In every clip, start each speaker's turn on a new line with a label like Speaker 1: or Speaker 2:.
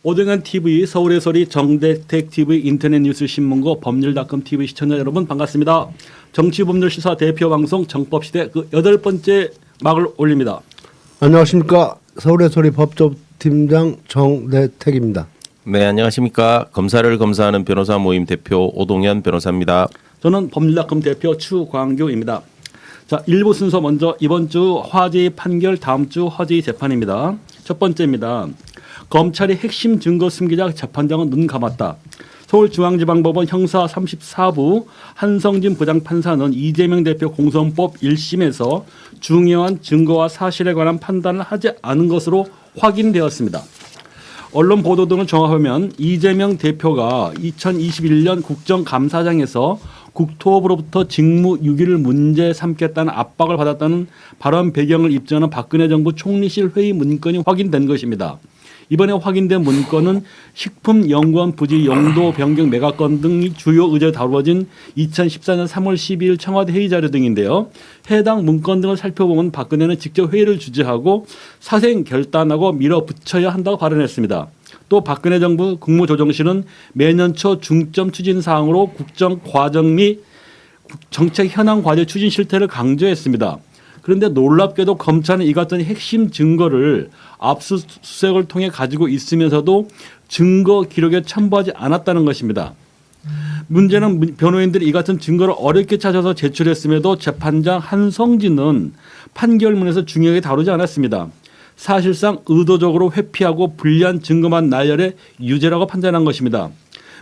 Speaker 1: 오동현 TV, 서울의 소리, 정대택 TV, 인터넷 뉴스 신문고, 법률닷컴 TV 시청자 여러분 반갑습니다. 정치법률시사 대표 방송 정법시대 그 8번째 막을 올립니다.
Speaker 2: 안녕하십니까. 서울의 소리 법조팀장 정대택입니다.
Speaker 3: 네, 안녕하십니까. 검사를 검사하는 변호사 모임 대표 오동현 변호사입니다.
Speaker 1: 저는 법률닷컴 대표 추광규입니다. 자, 1부 순서 먼저 이번 주 화제의 판결, 다음 주 화제의 재판입니다. 첫 번째입니다. 검찰이 핵심 증거 숨기자 재판장은 눈 감았다. 서울중앙지방법원 형사 34부 한성진 부장판사는 이재명 대표 공선법 1심에서 중요한 증거와 사실에 관한 판단을 하지 않은 것으로 확인되었습니다. 언론 보도 등을 종합하면 이재명 대표가 2021년 국정감사장에서 국토부로부터 직무유기를 문제 삼겠다는 압박을 받았다는 발언 배경을 입증하는 박근혜 정부 총리실 회의 문건이 확인된 것입니다. 이번에 확인된 문건은 식품연구원 부지 용도 변경 매각건 등이 주요 의제로 다루어진 2014년 3월 12일 청와대 회의 자료 등인데요. 해당 문건 등을 살펴보면 박근혜는 직접 회의를 주재하고 사생 결단하고 밀어붙여야 한다고 발언했습니다. 또 박근혜 정부 국무조정실은 매년 초 중점 추진 사항으로 국정 과정 및 정책 현황 과제 추진 실태를 강조했습니다. 그런데 놀랍게도 검찰은 이 같은 핵심 증거를 압수수색을 통해 가지고 있으면서도 증거 기록에 첨부하지 않았다는 것입니다. 문제는 변호인들이 이 같은 증거를 어렵게 찾아서 제출했음에도 재판장 한성진은 판결문에서 중요하게 다루지 않았습니다. 사실상 의도적으로 회피하고 불리한 증거만 나열해 유죄라고 판단한 것입니다.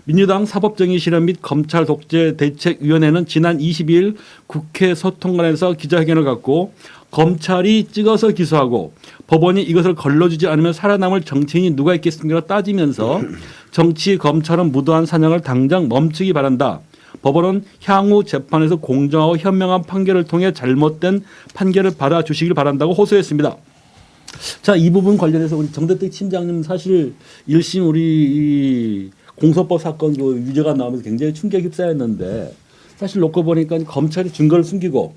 Speaker 1: 민주당 사법정의실현 및 검찰 독재 대책위원회는 지난 22일 국회 소통관에서 기자회견을 갖고 검찰이 찍어서 기소하고 법원이 이것을 걸러주지 않으면 살아남을 정치인이 누가 있겠습니까 따지면서 정치 검찰은 무도한 사냥을 당장 멈추기 바란다. 법원은 향후 재판에서 공정하고 현명한 판결을 통해 잘못된 판결을 받아주시길 바란다고 호소했습니다. 자, 이 부분 관련해서 우리 정대택 팀장님 사실 1심 우리 이 공소법 사건 그 유죄가 나오면서 굉장히 충격에 휩싸였는데 사실 놓고 보니까 검찰이 증거를 숨기고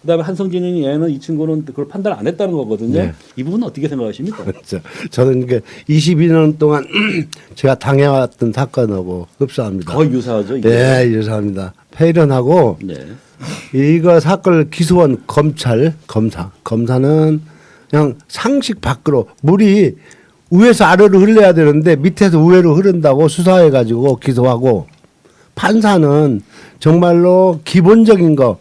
Speaker 1: 그다음에 한성진이 얘는 이 친구는 그걸 판단 안 했다는 거거든요.
Speaker 2: 네.
Speaker 1: 이 부분은 어떻게 생각하십니까?
Speaker 2: 그렇죠. 저는 이게 22년 동안 제가 당해왔던 사건하고 흡사합니다.
Speaker 1: 거의 유사하죠. 이게.
Speaker 2: 네, 유사합니다. 폐일원하고
Speaker 1: 네.
Speaker 2: 이거 사건을 기소한 검사는 그냥 상식 밖으로 물이 위에서 아래로 흘러야 되는데 밑에서 위로 흐른다고 수사해가지고 기소하고 판사는 정말로 기본적인 거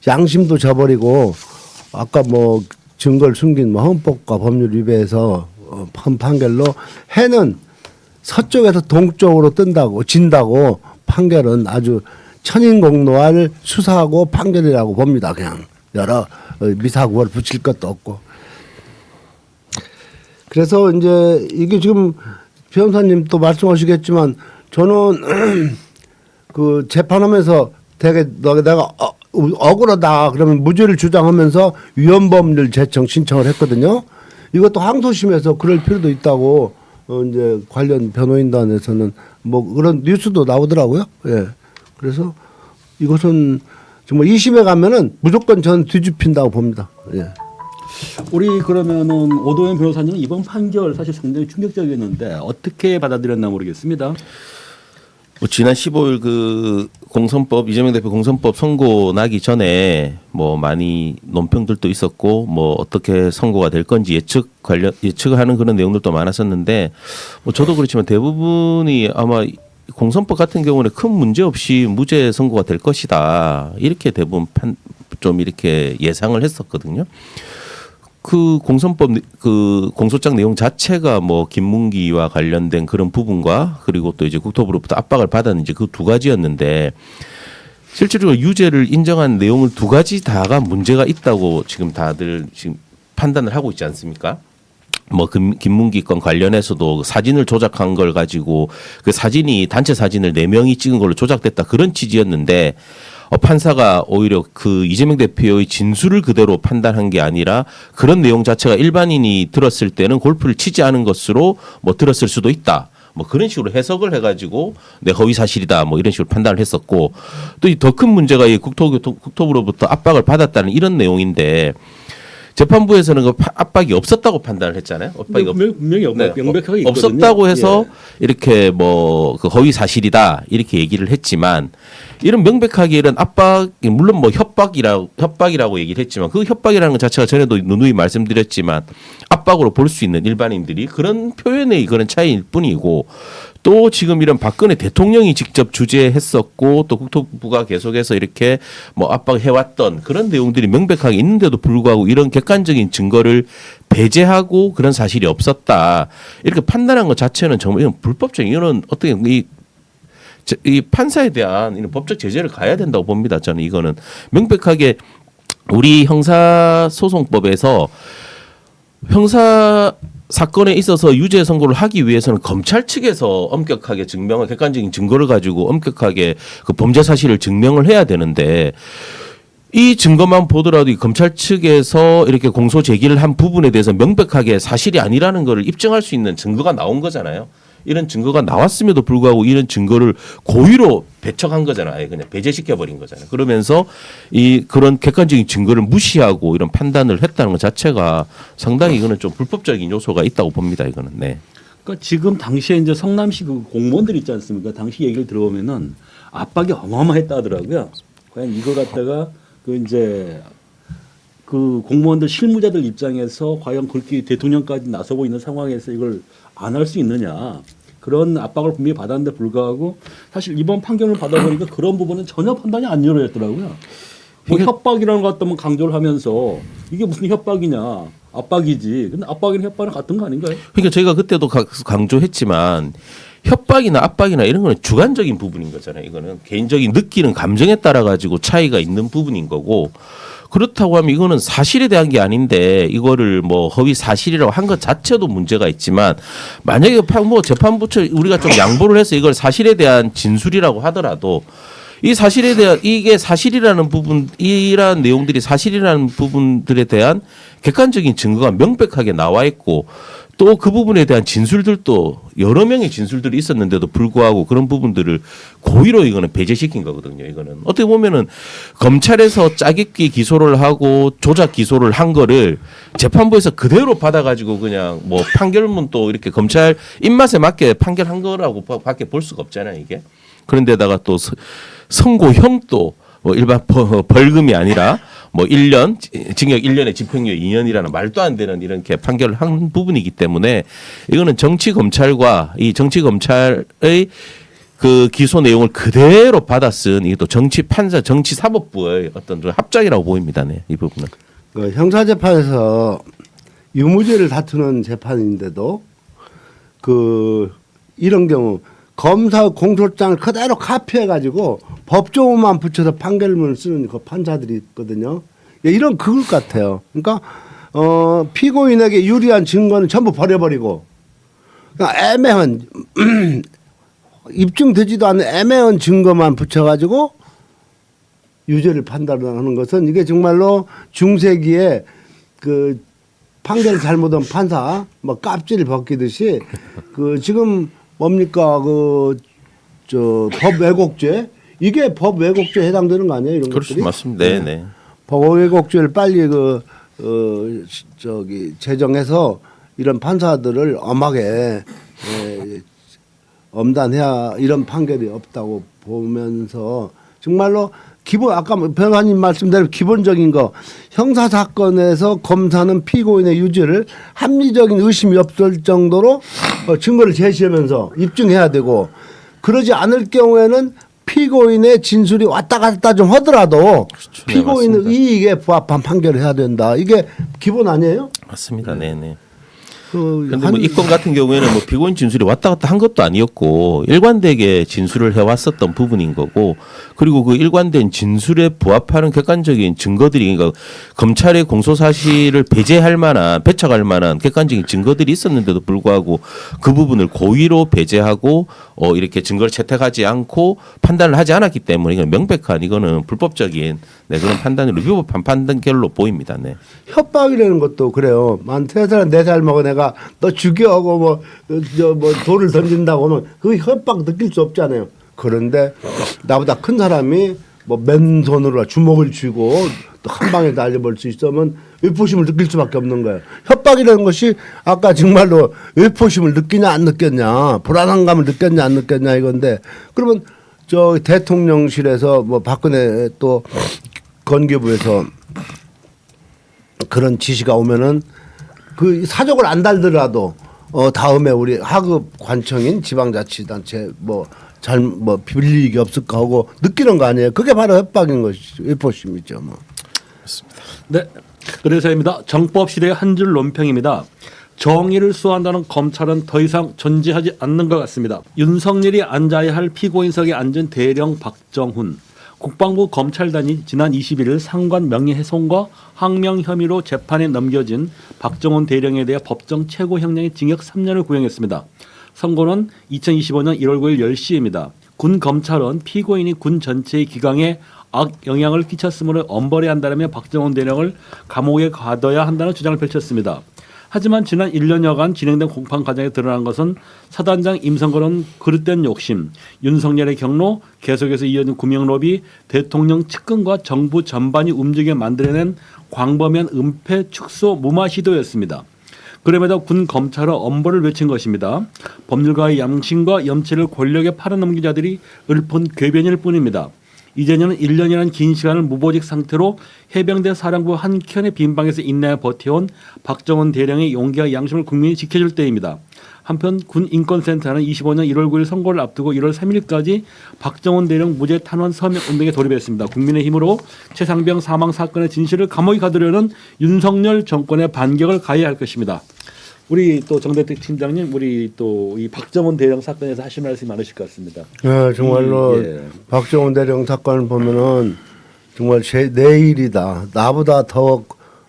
Speaker 2: 양심도 저버리고 아까 뭐 증거를 숨긴 뭐 헌법과 법률 위배해서 한 판결로 해는 서쪽에서 동쪽으로 진다고 판결은 아주 천인공노할 수사하고 판결이라고 봅니다. 그냥 여러 미사구를 붙일 것도 없고. 그래서 이제 이게 지금 변호사님 또 말씀하시겠지만 저는 그 재판하면서 되게 내가 억울하다 그러면 무죄를 주장하면서 위헌법률 제청 신청을 했거든요. 이것도 항소심에서 그럴 필요도 있다고 이제 관련 변호인단에서는 뭐 그런 뉴스도 나오더라고요. 예. 그래서 이것은 정말 2심에 가면은 무조건 저는 뒤집힌다고 봅니다. 예.
Speaker 1: 우리 그러면은 오동현 변호사님은 이번 판결 사실 상당히 충격적이었는데 어떻게 받아들였나 모르겠습니다.
Speaker 3: 뭐 지난 15일 그 공선법 이재명 대표 공선법 선고 나기 전에 뭐 많이 논평들도 있었고 뭐 어떻게 선고가 될 건지 예측을 하는 그런 내용들도 많았었는데 뭐 저도 그렇지만 대부분이 아마 공선법 같은 경우는 큰 문제 없이 무죄 선고가 될 것이다 이렇게 대부분 좀 이렇게 예상을 했었거든요. 그 공선법 그 공소장 내용 자체가 뭐 김문기와 관련된 그런 부분과 그리고 또 이제 국토부로부터 압박을 받았는지 그 두 가지였는데 실질적으로 유죄를 인정한 내용을 두 가지 다가 문제가 있다고 지금 다들 지금 판단을 하고 있지 않습니까? 뭐 김문기 건 관련해서도 사진을 조작한 걸 가지고 그 사진이 단체 사진을 4명이 찍은 걸로 조작됐다 그런 취지였는데 판사가 오히려 그 이재명 대표의 진술을 그대로 판단한 게 아니라 그런 내용 자체가 일반인이 들었을 때는 골프를 치지 않은 것으로 뭐 들었을 수도 있다. 뭐 그런 식으로 해석을 해가지고 내 허위 사실이다 뭐 이런 식으로 판단을 했었고 또 더 큰 문제가 이 국토부로부터 압박을 받았다는 이런 내용인데 재판부에서는 그 압박이 없었다고 판단을 했잖아요. 압박이
Speaker 1: 분명히
Speaker 3: 네,
Speaker 1: 명백하게 있거든요.
Speaker 3: 없었다고 해서
Speaker 1: 예.
Speaker 3: 이렇게 뭐 그 허위 사실이다 이렇게 얘기를 했지만 이런 명백하게 이런 압박 물론 뭐 협박이라고 얘기를 했지만 그 협박이라는 것 자체가 전에도 누누이 말씀드렸지만 압박으로 볼 수 있는 일반인들이 그런 표현의 그런 차이일 뿐이고 또 지금 이런 박근혜 대통령이 직접 주재했었고 또 국토부가 계속해서 이렇게 뭐 압박해왔던 그런 내용들이 명백하게 있는데도 불구하고 이런 객관적인 증거를 배제하고 그런 사실이 없었다 이렇게 판단한 것 자체는 정말 이건 불법적인 이거는 어떻게 이 판사에 대한 이런 법적 제재를 가야 된다고 봅니다. 저는 이거는 명백하게 우리 형사소송법에서 형사 사건에 있어서 유죄 선고를 하기 위해서는 검찰 측에서 엄격하게 증명을 객관적인 증거를 가지고 엄격하게 그 범죄 사실을 증명을 해야 되는데 이 증거만 보더라도 이 검찰 측에서 이렇게 공소 제기를 한 부분에 대해서 명백하게 사실이 아니라는 것을 입증할 수 있는 증거가 나온 거잖아요. 이런 증거가 나왔음에도 불구하고 이런 증거를 고의로 배척한 거잖아요. 아예 그냥 배제시켜 버린 거잖아요. 그러면서 이 그런 객관적인 증거를 무시하고 이런 판단을 했다는 것 자체가 상당히 이거는 좀 불법적인 요소가 있다고 봅니다. 이거는 네.
Speaker 1: 그러니까 지금 당시에 이제 성남시 그 공무원들 있지 않습니까? 당시 얘기를 들어보면은 압박이 어마어마했다 하더라고요. 과연 이거 갖다가 그 이제 그 공무원들 실무자들 입장에서 과연 그렇게 대통령까지 나서고 있는 상황에서 이걸 안 할 수 있느냐 그런 압박을 분명히 받았는데 불구하고 사실 이번 판결을 받아보니까 그런 부분은 전혀 판단이 안 이루어졌더라고요. 뭐 협박이라는 것 같다면 강조를 하면서 이게 무슨 협박이냐 압박이지. 근데 압박이랑 협박은 같은 거 아닌가요?
Speaker 3: 그러니까 저희가 그때도 강조했지만 협박이나 압박이나 이런 거는 주관적인 부분인 거잖아요. 이거는 개인적인 느끼는 감정에 따라 가지고 차이가 있는 부분인 거고 그렇다고 하면 이거는 사실에 대한 게 아닌데 이거를 뭐 허위 사실이라고 한 것 자체도 문제가 있지만 만약에 뭐 재판부 측 우리가 좀 양보를 해서 이걸 사실에 대한 진술이라고 하더라도 이 사실에 대한 이게 사실이라는 부분 이러한 내용들이 사실이라는 부분들에 대한 객관적인 증거가 명백하게 나와 있고 또 그 부분에 대한 진술들도 여러 명의 진술들이 있었는데도 불구하고 그런 부분들을 고의로 이거는 배제시킨 거거든요. 이거는 어떻게 보면은 검찰에서 짜깁기 기소를 하고 조작 기소를 한 거를 재판부에서 그대로 받아가지고 그냥 뭐 판결문 또 이렇게 검찰 입맛에 맞게 판결한 거라고 밖에 볼 수가 없잖아요. 이게 그런데다가 또 선고형도 뭐 일반 벌금이 아니라 뭐 1년 징역 1년에 집행유예 2년이라는 말도 안 되는 이렇게 판결을 한 부분이기 때문에 이거는 정치 검찰과 이 정치 검찰의 그 기소 내용을 그대로 받아 쓴 이게 또 정치 판사 정치 사법부의 어떤 합작이라고 보입니다. 네, 이 부분은.
Speaker 2: 그 형사재판에서 유무죄를 다투는 재판인데도 그 이런 경우 검사 공소장을 그대로 카피해가지고 법조문만 붙여서 판결문을 쓰는 그 판사들이 있거든요. 이런 그것 같아요. 그러니까 피고인에게 유리한 증거는 전부 버려버리고 그냥 애매한 입증되지도 않는 애매한 증거만 붙여가지고 유죄를 판단하는 것은 이게 정말로 중세기에 그 판결 잘못한 판사 뭐 깝지를 벗기듯이 그 지금 뭡니까 그 저 법 왜곡죄 이게 법 왜곡죄에 해당되는 거 아니에요 이런 것들이?
Speaker 3: 맞습니다. 네, 네.
Speaker 2: 법 왜곡죄를 빨리 저기 제정해서 이런 판사들을 엄하게 엄단해야 이런 판결이 없다고 보면서 정말로 기본 아까 변호사님 말씀대로 기본적인 거 형사 사건에서 검사는 피고인의 유죄를 합리적인 의심이 없을 정도로 증거를 제시하면서 입증해야 되고 그러지 않을 경우에는 피고인의 진술이 왔다 갔다 좀 하더라도
Speaker 3: 그렇죠. 네,
Speaker 2: 피고인의
Speaker 3: 맞습니다.
Speaker 2: 이익에 부합한 판결을 해야 된다. 이게 기본 아니에요?
Speaker 3: 맞습니다. 네, 네.
Speaker 2: 그런데
Speaker 3: 뭐 이 건 같은 경우에는 뭐 피고인 진술이 왔다 갔다 한 것도 아니었고 일관되게 진술을 해왔었던 부분인 거고 그리고 그 일관된 진술에 부합하는 객관적인 증거들이 그러니까 검찰의 공소 사실을 배제할 만한 배척할 만한 객관적인 증거들이 있었는데도 불구하고 그 부분을 고의로 배제하고 이렇게 증거를 채택하지 않고 판단을 하지 않았기 때문에 이건 명백한 이거는 불법적인 네, 그런 판단으로 위법한 판단결로 보입니다. 네.
Speaker 2: 협박이라는 것도 그래요. 만 3살, 4살 먹어 내가 너 죽여하고 뭐 돌을 던진다고 하면 그 협박 느낄 수 없잖아요. 그런데 나보다 큰 사람이 뭐 맨손으로 주먹을 쥐고 한 방에 날려버릴 수 있으면 의포심을 느낄 수밖에 없는 거예요. 협박이라는 것이 아까 정말로 의포심을 느끼냐 안 느꼈냐, 불안함감을 느꼈냐 안 느꼈냐 이건데, 그러면 저 대통령실에서 뭐 박근혜 또 건교부에서 그런 지시가 오면은 그 사족을 안 달더라도 다음에 우리 하급 관청인 지방자치단체 뭐 빌리기 없을까 하고 느끼는 거 아니에요. 그게 바로 협박인 것이죠. 의포심이죠. 뭐.
Speaker 1: 네. 그래서입니다. 정법 시대의 한 줄 논평입니다. 정의를 수호한다는 검찰은 더 이상 존재하지 않는 것 같습니다. 윤석열이 앉아야 할 피고인석에 앉은 대령 박정훈. 국방부 검찰단이 지난 21일 상관 명예훼손과 항명 혐의로 재판에 넘겨진 박정훈 대령에 대해 법정 최고형량의 징역 3년을 구형했습니다. 선고는 2025년 1월 9일 10시입니다. 군 검찰은 피고인이 군 전체의 기강에 악영향을 끼쳤으므로 엄벌해야 한다며 박정훈 대령을 감옥에 가둬야 한다는 주장을 펼쳤습니다. 하지만 지난 1년여간 진행된 공판 과정에 드러난 것은 사단장 임성근은 그릇된 욕심, 윤석열의 경로, 계속해서 이어진 구명로비, 대통령 측근과 정부 전반이 움직여 만들어낸 광범위한 은폐, 축소, 무마 시도였습니다. 그럼에도 군 검찰은 엄벌을 외친 것입니다. 법률가의 양심과 염치를 권력에 팔아넘긴 자들이 읊은 궤변일 뿐입니다. 이재년은 1년이라는 긴 시간을 무보직 상태로 해병대 사령부 한켠의 빈방에서 인내해 버텨온 박정훈 대령의 용기와 양심을 국민이 지켜줄 때입니다. 한편 군 인권센터는 25년 1월 9일 선고를 앞두고 1월 3일까지 박정훈 대령 무죄 탄원 서명 운동에 돌입했습니다. 국민의힘으로 최상병 사망 사건의 진실을 감옥에 가두려는 윤석열 정권의 반격을 가해야 할 것입니다. 우리 또 정대택 팀장님, 우리 또 이 박정훈 대령 사건에서 하실 말씀이 많으실 것 같습니다.
Speaker 2: 네, 정말로 박정훈 대령 사건을 보면은 정말 내 일이다. 나보다 더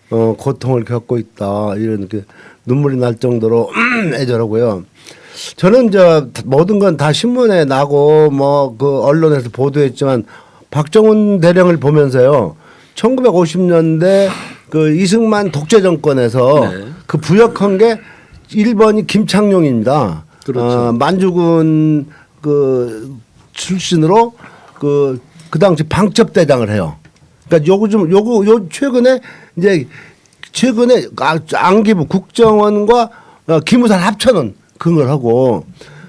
Speaker 2: 고통을 겪고 있다. 이런 게 눈물이 날 정도로 애절하고요. 저는 모든 건 다 신문에 나고 뭐 그 언론에서 보도했지만 박정훈 대령을 보면서요. 1950년대 그 이승만 독재 정권에서 그 부역한 게 1번이 김창룡입니다.
Speaker 1: 그렇죠.
Speaker 2: 만주군 그 출신으로 그 당시 방첩대장을 해요. 그러니까 요거 최근에 안기부 국정원과 기무사를 합쳐놓은 그걸 하고,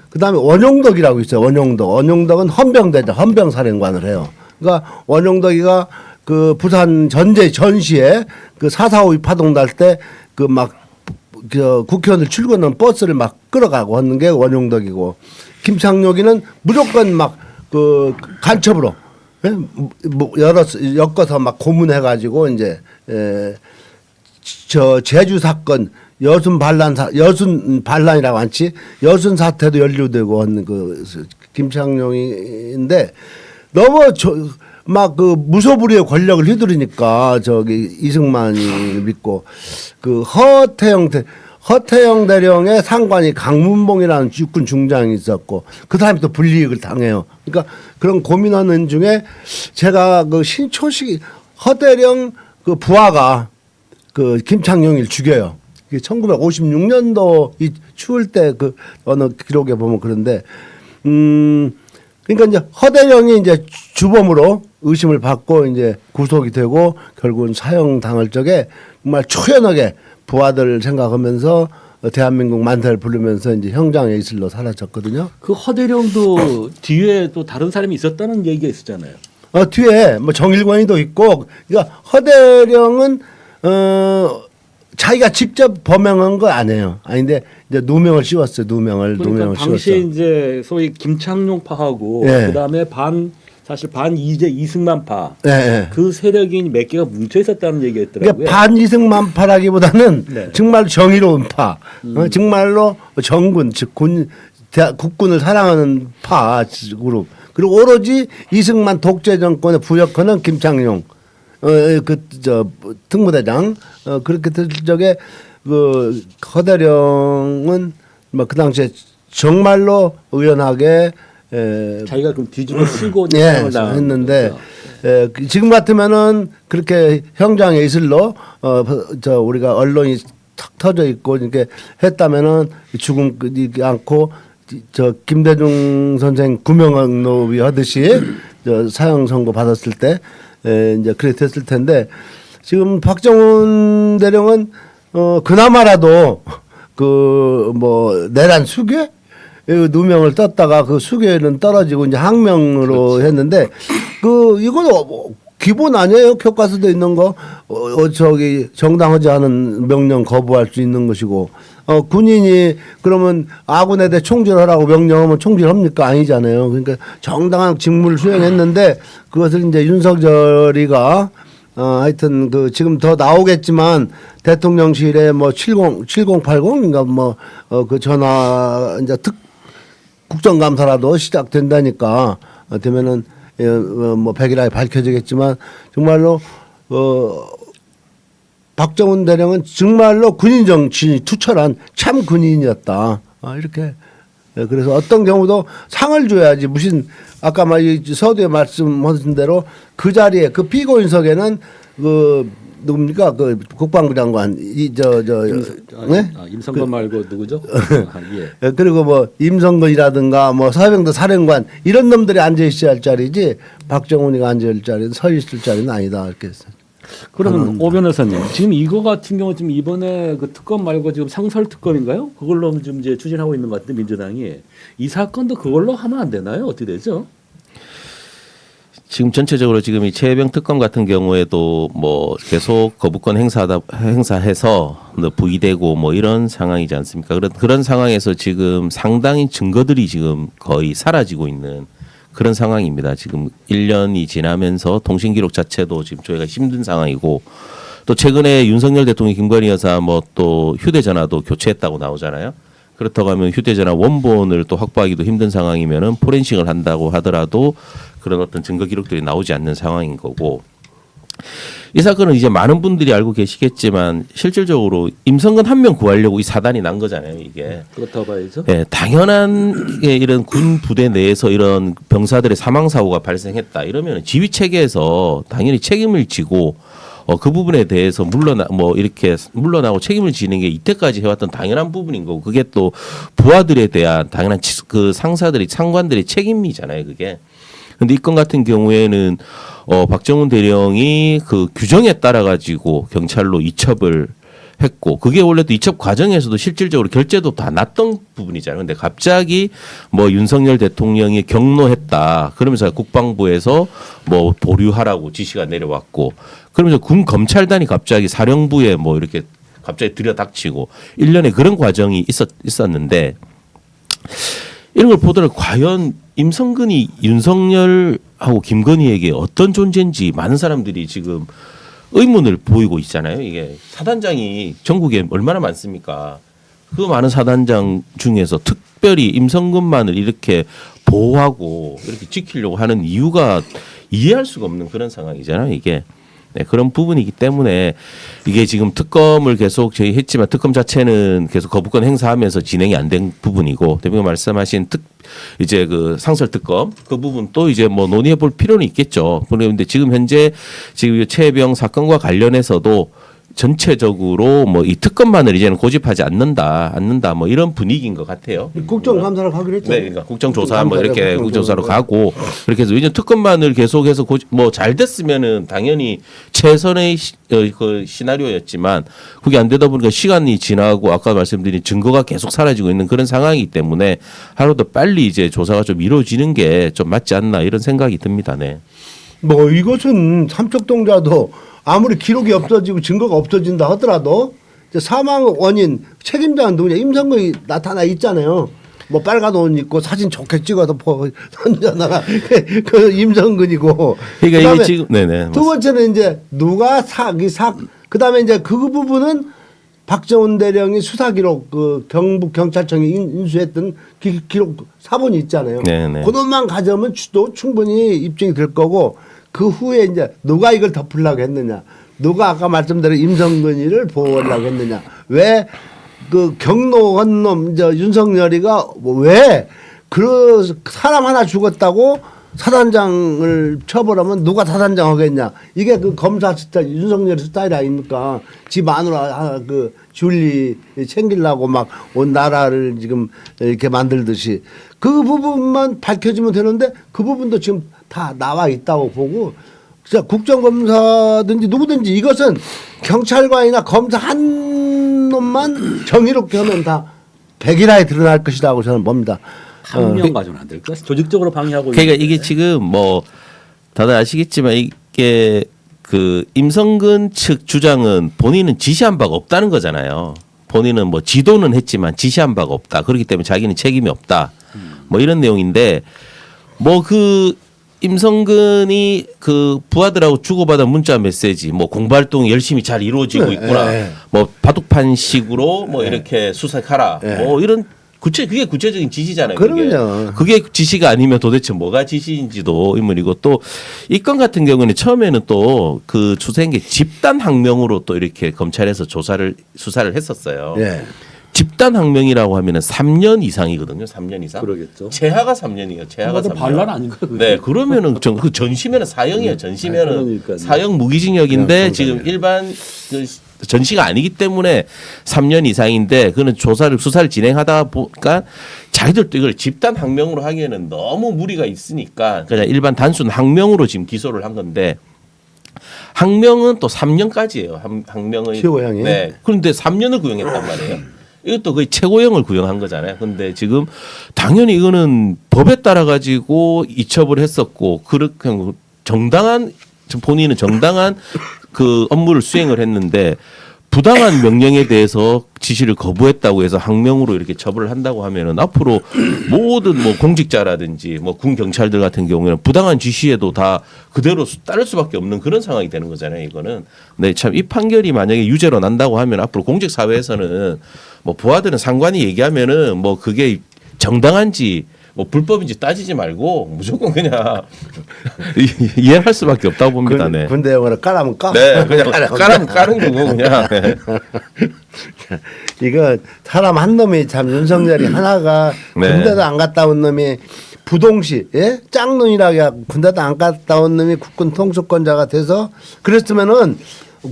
Speaker 2: 그다음에 원용덕이라고 있어요. 원용덕은 헌병대장, 헌병사령관을 해요. 그러니까 원용덕이가 그 부산 전시에 그 4.4.5 파동 날 때 그 국회의원들 출근하는 버스를 막 끌어가고 하는 게 원용덕이고, 김창룡이는 무조건 막 그 간첩으로 엮어서 막 고문해가지고 이제 제주 사건 여순 반란이라고 하지, 여순 사태도 연루되고 하는 그 김창룡인데 너무 막 그 무소불위의 권력을 휘두르니까 이승만이 믿고 그 허태영 대령의 상관이 강문봉이라는 육군 중장이 있었고 그 사람이 또 불이익을 당해요. 그러니까 그런 고민하는 중에 제가 그 신초식 허대령 그 부하가 그 김창룡을 죽여요. 1956년도 이 추울 때 그 어느 기록에 보면 그런데 그러니까 이제 허대령이 이제 주범으로 의심을 받고 이제 구속이 되고 결국은 사형 당할 적에 정말 초연하게 부하들을 생각하면서 대한민국 만세를 부르면서 이제 형장의 이슬로 사라졌거든요.
Speaker 1: 그 허대령도 뒤에 또 다른 사람이 있었다는 얘기가 있었잖아요.
Speaker 2: 뒤에 뭐 정일권이도 있고, 그러니까 허대령은 자기가 직접 범행한 거 아니에요. 아닌데 이제 누명을 씌웠어요. 누명을
Speaker 1: 당시에
Speaker 2: 씌웠어.
Speaker 1: 이제 소위 김창룡파하고 그다음에 사실 반이제 이승만파 그 세력이 몇 개가 뭉쳐 있었다는 얘기가 있더라고요.
Speaker 2: 그러니까 반 이승만파라기보다는
Speaker 1: 네.
Speaker 2: 정말 정의로운 파, 정말로 정군 즉 국군을 사랑하는 파 그룹, 그리고 오로지 이승만 독재 정권에 부역하는 김창룡 특무대장 그렇게 될 적에 그 허대령은 뭐 그 당시에 정말로 의연하게
Speaker 1: 자기가 그럼 뒤집어 쓰고
Speaker 2: 했는데 지금 같으면은 그렇게 형장의 이슬로 우리가 언론이 탁 터져 있고 이렇게 했다면은 죽음이 않고 저 김대중 선생 구명노위 하듯이 저 사형 선고 받았을 때 이제 그래 됐을 텐데 지금 박정훈 대령은 그나마라도 그 뭐 내란 수괴 누명을 떴다가 그 수괴는 떨어지고 이제 항명으로 했는데 그 이건 기본 아니에요? 교과서도 있는 거 저기 정당하지 않은 명령 거부할 수 있는 것이고 군인이 그러면 아군에 대해 총질하라고 명령하면 총질합니까? 아니잖아요. 그러니까 정당한 직무를 수행했는데 그것을 이제 윤석열이가 하여튼 그 지금 더 나오겠지만 대통령실에 뭐 7080인가 뭐 그 전화 이제 국정감사라도 시작된다니까 되면은 뭐 100일 안에 밝혀지겠지만 정말로 박정훈 대령은 정말로 군인 정신이 투철한 참 군인이었다. 이렇게 그래서 어떤 경우도 상을 줘야지 무슨 아까 서두에 말씀하신 대로 그 자리에 그 피고인석에는 그 누굽니까 그 국방부 장관 네?
Speaker 1: 임성건 말고 누구죠? 예.
Speaker 2: 그리고 뭐 임성근이라든가 뭐 사병대 사령관 이런 놈들이 앉아 있어야 할 자리지 박정훈이가 앉아 있을 자리는 서 있을 자리는 아니다 이렇게 했어요.
Speaker 1: 그러면 오 변호사님 지금 이거 같은 경우 지금 이번에 그 특검 말고 지금 상설 특검인가요? 그걸로 좀 이제 추진하고 있는 것 같은데 민주당이 이 사건도 그걸로 하면 안 되나요? 어떻게 되죠?
Speaker 3: 지금 전체적으로 지금 이 최혜병 특검 같은 경우에도 뭐 계속 거부권 행사해서 부의되고 뭐 이런 상황이지 않습니까? 그런 상황에서 지금 상당히 증거들이 지금 거의 사라지고 있는 그런 상황입니다. 지금 1년이 지나면서 통신 기록 자체도 지금 저희가 힘든 상황이고 또 최근에 윤석열 대통령 김건희 여사 뭐 또 휴대전화도 교체했다고 나오잖아요. 그렇다고 하면 휴대전화 원본을 또 확보하기도 힘든 상황이면은 포렌식을 한다고 하더라도 그런 어떤 증거 기록들이 나오지 않는 상황인 거고 이 사건은 이제 많은 분들이 알고 계시겠지만 실질적으로 임성근 한 명 구하려고 이 사단이 난 거잖아요, 이게.
Speaker 1: 그렇다고 봐야죠.
Speaker 3: 예, 당연한 이런 군 부대 내에서 이런 병사들의 사망 사고가 발생했다 이러면 지휘 체계에서 당연히 책임을 지고 그 부분에 대해서 물러나고 책임을 지는 게 이때까지 해왔던 당연한 부분인 거고 그게 또 부하들에 대한 당연한 그 상관들의 책임이잖아요, 그게. 근데 이 건 같은 경우에는 박정훈 대령이 그 규정에 따라 가지고 경찰로 이첩을 했고 그게 원래 또 이첩 과정에서도 실질적으로 결재도 다 났던 부분이잖아요. 근데 갑자기 뭐 윤석열 대통령이 경로했다. 그러면서 국방부에서 뭐 보류하라고 지시가 내려왔고 그러면서 군 검찰단이 갑자기 사령부에 뭐 이렇게 갑자기 들여닥치고 일련의 그런 과정이 있었는데 이런 걸 보더라도 과연 임성근이 윤석열하고 김건희에게 어떤 존재인지 많은 사람들이 지금 의문을 보이고 있잖아요. 이게 사단장이 전국에 얼마나 많습니까? 그 많은 사단장 중에서 특별히 임성근만을 이렇게 보호하고 이렇게 지키려고 하는 이유가 이해할 수가 없는 그런 상황이잖아요. 이게. 네, 그런 부분이기 때문에 이게 지금 특검을 계속 저희 했지만 특검 자체는 계속 거부권 행사하면서 진행이 안 된 부분이고 대표님 말씀하신 이제 그 상설 특검 그 부분 또 이제 뭐 논의해 볼 필요는 있겠죠. 그런데 지금 현재 지금 최혜병 사건과 관련해서도 전체적으로 뭐 이 특검만을 이제는 고집하지 않는다 뭐 이런 분위기인 것 같아요.
Speaker 2: 국정감사를 하기로 했죠.
Speaker 3: 네, 그러니까 국정조사 뭐 이렇게 국정조사로 가고 그렇게 해서 이제 특검만을 계속해서 뭐 잘 됐으면은 당연히 최선의 그 시나리오였지만 그게 안 되다 보니까 시간이 지나고 아까 말씀드린 증거가 계속 사라지고 있는 그런 상황이기 때문에 하루 더 빨리 이제 조사가 좀 이루어지는 게 좀 맞지 않나 이런 생각이 듭니다. 네.
Speaker 2: 뭐 이것은 삼척동자도 아무리 기록이 없어지고 증거가 없어진다 하더라도 사망 원인 책임자는 누구냐 임성근이 나타나 있잖아요. 뭐 빨간 옷 입고 사진 좋게 찍어서 던져나가 그 임성근이고.
Speaker 3: 그러니까 이게 지금 네네.
Speaker 2: 두 번째는 이제 누가 그다음에 이제 그 부분은 박정훈 대령이 수사 기록 그 경북 경찰청이 인수했던 기록 사본이 있잖아요.
Speaker 3: 네네.
Speaker 2: 그것만 가져오면 또 충분히 입증이 될 거고 그 후에 이제 누가 이걸 덮으려고 했느냐, 누가 아까 말씀드린 임성근이를 보호하려고 했느냐, 왜 그 경로한 놈 윤석열이가 왜 그 사람 하나 죽었다고 사단장을 처벌하면 누가 사단장 하겠냐. 이게 그 검사 스타일, 윤석열 스타일 아닙니까? 지 마누라 그 줄리 챙기려고 막 온 나라를 지금 이렇게 만들듯이 그 부분만 밝혀지면 되는데 그 부분도 지금 다 나와 있다고 보고 진짜 국정검사든지 누구든지 이것은 경찰관이나 검사 한 놈만 정의롭게 하면 다 백일하에 드러날 것이라고 저는 봅니다.
Speaker 1: 한명 가지고는 안 될까? 조직적으로 방해하고.
Speaker 3: 그러니까
Speaker 1: 있는데.
Speaker 3: 이게 지금 뭐 다들 아시겠지만 이게 그 임성근 측 주장은 본인은 지시한 바가 없다는 거잖아요. 본인은 뭐 지도는 했지만 지시한 바가 없다. 그렇기 때문에 자기는 책임이 없다. 뭐 이런 내용인데 뭐 그 임성근이 그 부하들하고 주고받은 문자 메시지 뭐 공부 활동이 열심히 잘 이루어지고 있구나. 뭐 바둑판식으로 뭐 이렇게 수색하라. 뭐 이런 그게 구체적인 지시잖아요.
Speaker 2: 그럼요.
Speaker 3: 그게 지시가 아니면 도대체 뭐가 지시인지도 의문이고 또 이 건 같은 경우는 처음에는 또 그 추세인 게 집단 항명으로 또 이렇게 검찰에서 수사를 했었어요.
Speaker 2: 예.
Speaker 3: 집단 항명이라고 하면은 3년 이상이거든요. 3년 이상.
Speaker 1: 그러겠죠.
Speaker 3: 최하가 3년이에요. 최하가 3년.
Speaker 1: 반란 아닌가?
Speaker 3: 네, 그러면은 그 전시면은 사형이에요. 전시면은
Speaker 1: 그러니까요.
Speaker 3: 사형 무기징역인데 지금 일반 그 전시가 아니기 때문에 3년 이상인데 그는 수사를 진행하다 보니까 자기들도 이걸 집단 항명으로 하기에는 너무 무리가 있으니까 그냥 일반 단순 항명으로 지금 기소를 한 건데 항명은 또 3년까지예요. 항명의
Speaker 2: 최고형이.
Speaker 3: 네. 그런데 3년을 구형했단 말이에요. 이것도 거의 최고형을 구형한 거잖아요. 근데 지금 당연히 이거는 법에 따라 가지고 이첩을 했었고 그렇게 정당한 본인은 정당한 그 업무를 수행을 했는데 부당한 명령에 대해서 지시를 거부했다고 해서 항명으로 이렇게 처벌을 한다고 하면은 앞으로 모든 뭐 공직자라든지 뭐 군 경찰들 같은 경우에는 부당한 지시에도 다 그대로 따를 수밖에 없는 그런 상황이 되는 거잖아요. 이거는. 네, 참 이 판결이 만약에 유죄로 난다고 하면 앞으로 공직 사회에서는 뭐 부하들은 상관이 얘기하면은 뭐 그게 정당한지 뭐 불법인지 따지지 말고 무조건 그냥 이해할 수밖에 없다고 봅니다. 네.
Speaker 2: 군대 영어로 까라면 까.
Speaker 3: 네, 그냥 까는 거고 그냥. 네.
Speaker 2: 이거 사람 한 놈이 참 윤석열이 하나가
Speaker 3: 네.
Speaker 2: 군대도 안 갔다 온 놈이 부동시 예? 짝눈이라고 하고 군대도 안 갔다 온 놈이 국군 통수권자가 돼서 그랬으면은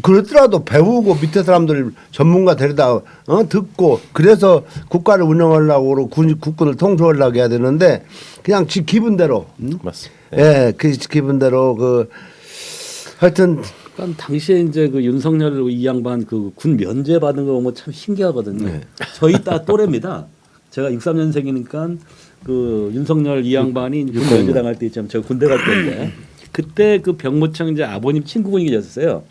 Speaker 2: 그렇더라도 배우고 밑에 사람들 전문가 데려다 듣고 그래서 국가를 운영하려고 국군을 통솔하려고 해야 되는데 그냥 지 기분대로
Speaker 3: 맞습니다.
Speaker 2: 예, 그 기분대로 그 하여튼
Speaker 1: 그러니까 당시에 이제 그 윤석열 이 양반 그 군 면제 받은 거 보면 참 신기하거든요. 저희 딸 또래입니다. 제가 63년생이니까 그 윤석열 이 양반이 군 면제 당할 때 있잖아요. 제가 군대 갈 때인데 그때 그 병무청 이제 아버님 친구분이 계셨어요.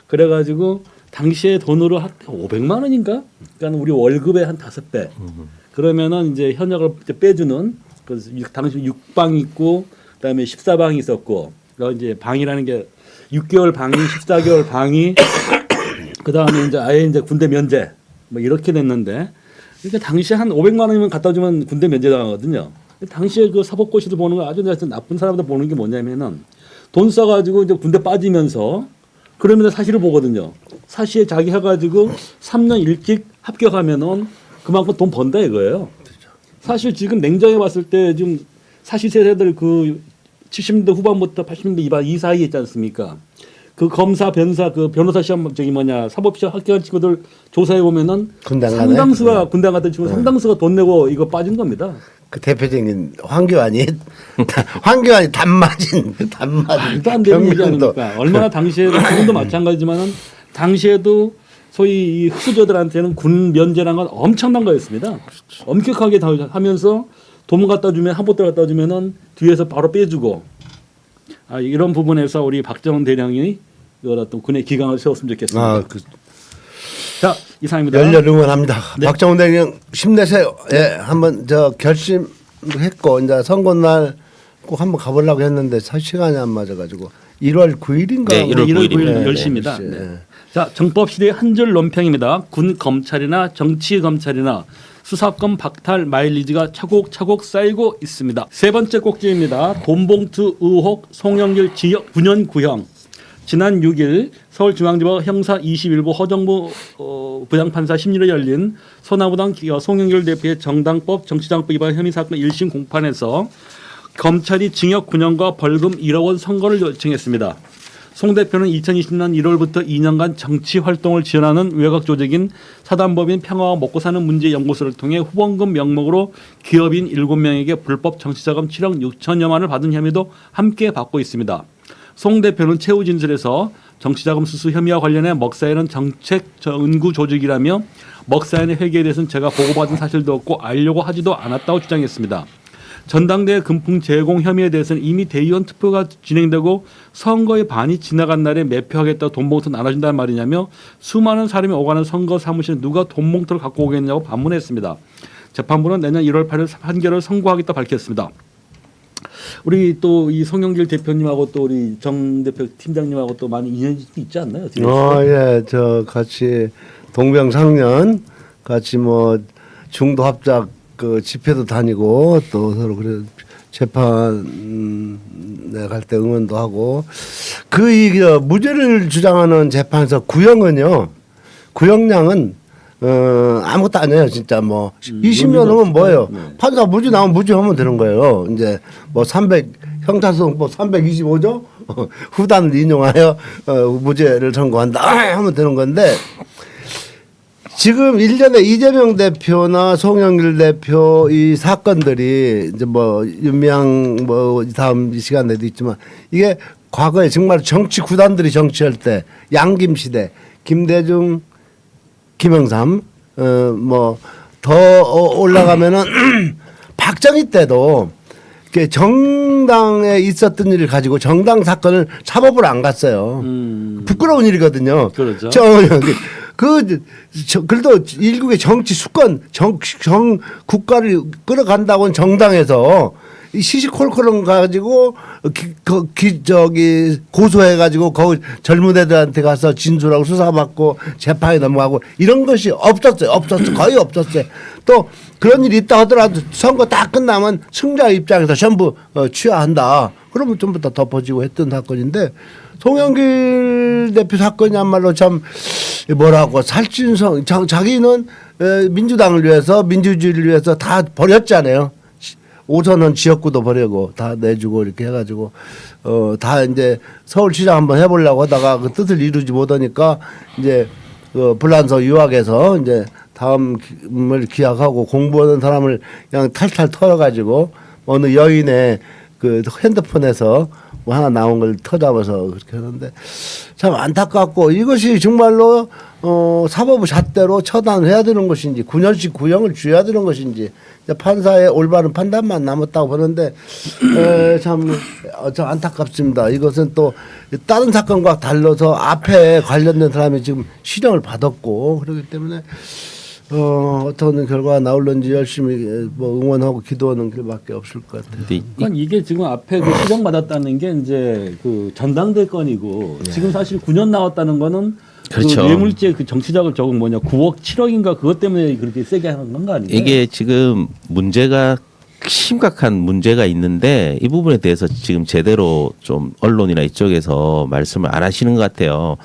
Speaker 1: 그래가지고 당시에 돈으로 한 500만 원인가? 그러니까 우리 월급의 한 5배. 그러면은 이제 현역을 이제 빼주는 그 당시 6방 있고 그다음에 14방이 있었고 그리고 이제 방이라는 게 6개월 방이 14개월 방이 그다음에 이제 아예 이제 군대 면제 뭐 이렇게 됐는데 그러니까 당시에 한 500만 원이면 갖다 주면 군대 면제 당하거든요. 당시에 그 사법고시도 보는 거 아주 나쁜 사람들 보는 게 뭐냐면은 돈 써가지고 이제 군대 빠지면서 그러면 사실을 보거든요. 사실 자기 해가지고 3년 일찍 합격하면은 그만큼 돈 번다 이거예요. 사실 지금 냉정히 봤을 때 지금 사실 세대들 그 70년대 후반부터 80년대 이 사이에 있지 않습니까? 그 검사, 변사, 그 변호사 시험 사법 시험 합격한 친구들 조사해 보면은
Speaker 2: 군대 안 가네.
Speaker 1: 상당수가 군대 안 갔던 친구 상당수가 돈 내고 이거 빠진 겁니다.
Speaker 2: 그 대표적인 황교안이 단맞은
Speaker 1: 말도 안 되는 얘기 아닙니까? 얼마나 당시에도 지금도 마찬가지지만은 당시에도 소위 이 흑수저들한테는 군 면제란 건 엄청난 거였습니다. 엄격하게 다 하면서 돈 갖다 주면 한보따 갖다 주면은 뒤에서 바로 빼주고 이런 부분에서 우리 박정훈 대령이 어떤 군의 기강을 세웠으면 좋겠습니다. 자 이상입니다.
Speaker 2: 열렬 응원합니다.
Speaker 1: 네.
Speaker 2: 박정훈 대령 힘내세요. 예, 한번 결심했고 이제 선거날 꼭 한번 가보려고 했는데 시간이 안 맞아가지고 1월 9일인가?
Speaker 3: 네, 1월 9일입니다.
Speaker 1: 10시입니다.
Speaker 2: 네.
Speaker 1: 네. 자 정법시대 한 줄 논평입니다. 군 검찰이나 정치 검찰이나 수사권 박탈 마일리지가 차곡차곡 쌓이고 있습니다. 세 번째 꼭지입니다. 돈봉투 의혹 송영길 징역 9년 구형. 지난 6일 서울중앙지법 형사 21부 허정부 부장판사 심리로 열린 소나무당 송영길 대표의 정당법 정치자금법 위반 혐의 사건 1심 공판에서 검찰이 징역 9년과 벌금 1억 원 선고를 요청했습니다. 송 대표는 2020년 1월부터 2년간 정치 활동을 지원하는 외곽 조직인 사단법인 평화와 먹고사는 문제 연구소를 통해 후원금 명목으로 기업인 7명에게 불법 정치자금 7억 6천여만 원을 받은 혐의도 함께 받고 있습니다. 송 대표는 최후 진술에서 정치자금 수수 혐의와 관련해 먹사에는 정책 은구 조직이라며 먹사연의 회계에 대해서는 제가 보고받은 사실도 없고 알려고 하지도 않았다고 주장했습니다. 전당대회 금품 제공 혐의에 대해서는 이미 대의원 투표가 진행되고 선거의 반이 지나간 날에 매표하겠다고 돈봉투 나눠준다는 말이냐며 수많은 사람이 오가는 선거 사무실에 누가 돈봉투를 갖고 오겠냐고 반문했습니다. 재판부는 내년 1월 8일 판결을 선고하겠다 밝혔습니다. 우리 또 이 송영길 대표님하고 또 우리 정 대표 팀장님하고 또 많이 인연이 있지 않나요?
Speaker 2: 예, 저 같이 동병상련 같이 뭐 중도 합작 그 집회도 다니고 또 서로 그래 재판에 갈 때 응원도 하고 그 무죄를 주장하는 재판에서 구형은요. 구형량은 아무것도 아니에요. 진짜 뭐 20년 하면 뭐예요. 판사 무죄 나오면 무죄하면 되는 거예요. 이제 뭐 300 형사소송법 325조 후단을 인용하여 무죄를 선고한다 하면 되는 건데 지금 일전에 이재명 대표나 송영길 대표 이 사건들이 이제 뭐 윤미향 뭐 다음 시간에도 있지만 이게 과거에 정말 정치 구단들이 정치할 때 양김 시대 김대중 김영삼 뭐 더 올라가면은 박정희 때도 정당에 있었던 일을 가지고 정당 사건을 사법으로 안 갔어요. 부끄러운 일이거든요.
Speaker 1: 그렇죠.
Speaker 2: 그래도 일국의 정치 수권, 국가를 끌어간다고는 정당에서 이 시시콜콜한 가지고 고소해가지고 거기 젊은 애들한테 가서 진술하고 수사받고 재판에 넘어가고 이런 것이 없었어요. 거의 없었어요. 또 그런 일이 있다 하더라도 선거 다 끝나면 승자 입장에서 전부 취하한다. 그러면 전부 다 덮어지고 했던 사건인데 송영길 대표 사건이야말로 참 뭐라고 살찐성 자기는 민주당을 위해서 민주주의를 위해서 다 버렸잖아요. 5선은 지역구도 버리고 다 내주고 이렇게 해가지고 다 이제 서울시장 한번 해보려고 하다가 그 뜻을 이루지 못하니까 이제 그 불란서 유학에서 이제 다음을 기약하고 공부하는 사람을 그냥 탈탈 털어가지고 어느 여인의 그 핸드폰에서 뭐 하나 나온 걸 터잡아서 그렇게 하는데 참 안타깝고 이것이 정말로 사법부 잣대로 처단을 해야 되는 것인지 9년씩 구형을 줘야 되는 것인지 판사의 올바른 판단만 남았다고 보는데 참 안타깝습니다. 이것은 또 다른 사건과 달라서 앞에 관련된 사람이 지금 실형을 받았고 그렇기 때문에 어떤 결과가 나올는지 열심히 뭐 응원하고 기도하는 길밖에 없을 것 같아요.
Speaker 1: 그러니까 이게 지금 앞에 그 시정 받았다는 게 이제 그 전당대 건이고 지금 사실 9년 나왔다는 거는
Speaker 3: 그렇죠.
Speaker 1: 그 뇌물죄 그 정치자금 적은 9억 7억인가 그것 때문에 그렇게 세게 하는 건 아니에요?
Speaker 3: 이게 지금 문제가 심각한 문제가 있는데 이 부분에 대해서 지금 제대로 좀 언론이나 이쪽에서 말씀을 안 하시는 것 같아요.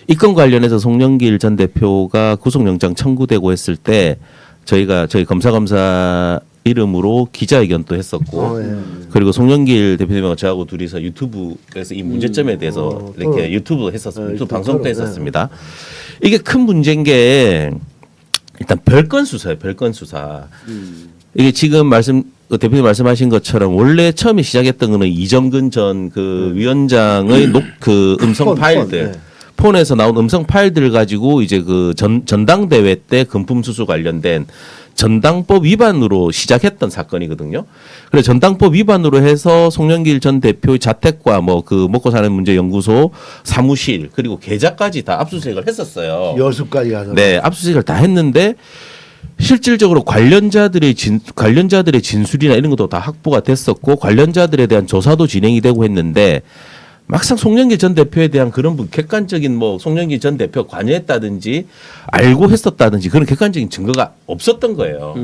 Speaker 3: 이 건 관련해서 송영길 전 대표가 구속영장 청구되고 했을 때 저희 검사 이름으로 기자회견도 했었고 그리고 송영길 대표님하고 저하고 둘이서 유튜브에서 이 문제점에 대해서 이렇게 유튜브 했었습니다. 유튜브 방송도 했었습니다. 이게 큰 문제인 게 일단 별건 수사예요. 별건 수사. 이게 지금 대표님 말씀하신 것처럼 원래 처음에 시작했던 거는 이정근 전 그 위원장의 그 음성 파일들. 폰에서 나온 음성 파일들을 가지고 이제 그 전당대회 때 금품 수수 관련된 전당법 위반으로 시작했던 사건이거든요. 그래서 전당법 위반으로 해서 송영길 전 대표의 자택과 뭐 그 먹고 사는 문제 연구소 사무실 그리고 계좌까지 다 압수수색을 했었어요.
Speaker 2: 여수까지 가서.
Speaker 3: 네, 압수수색을 다 했는데 실질적으로 관련자들의 진술이나 이런 것도 다 확보가 됐었고 관련자들에 대한 조사도 진행이 되고 했는데 막상 송영길 전 대표에 대한 그런 객관적인 뭐 송영길 전 대표 관여했다든지 알고 했었다든지 그런 객관적인 증거가 없었던 거예요.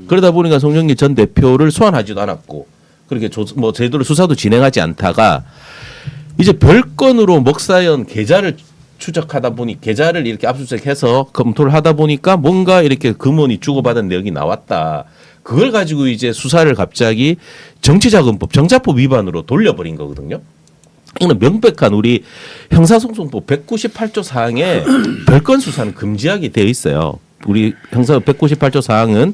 Speaker 3: 그러다 보니까 송영길 전 대표를 소환하지도 않았고 그렇게 뭐 제대로 수사도 진행하지 않다가 이제 별건으로 먹사연 계좌를 추적하다 보니 계좌를 이렇게 압수수색해서 검토를 하다 보니까 뭔가 이렇게 금원이 주고받은 내역이 나왔다. 그걸 가지고 이제 수사를 갑자기 정치자금법, 정자법 위반으로 돌려버린 거거든요. 이거는 명백한 우리 형사소송법 198조 사항에 별건 수사는 금지하게 되어 있어요. 우리 형사 198조 사항은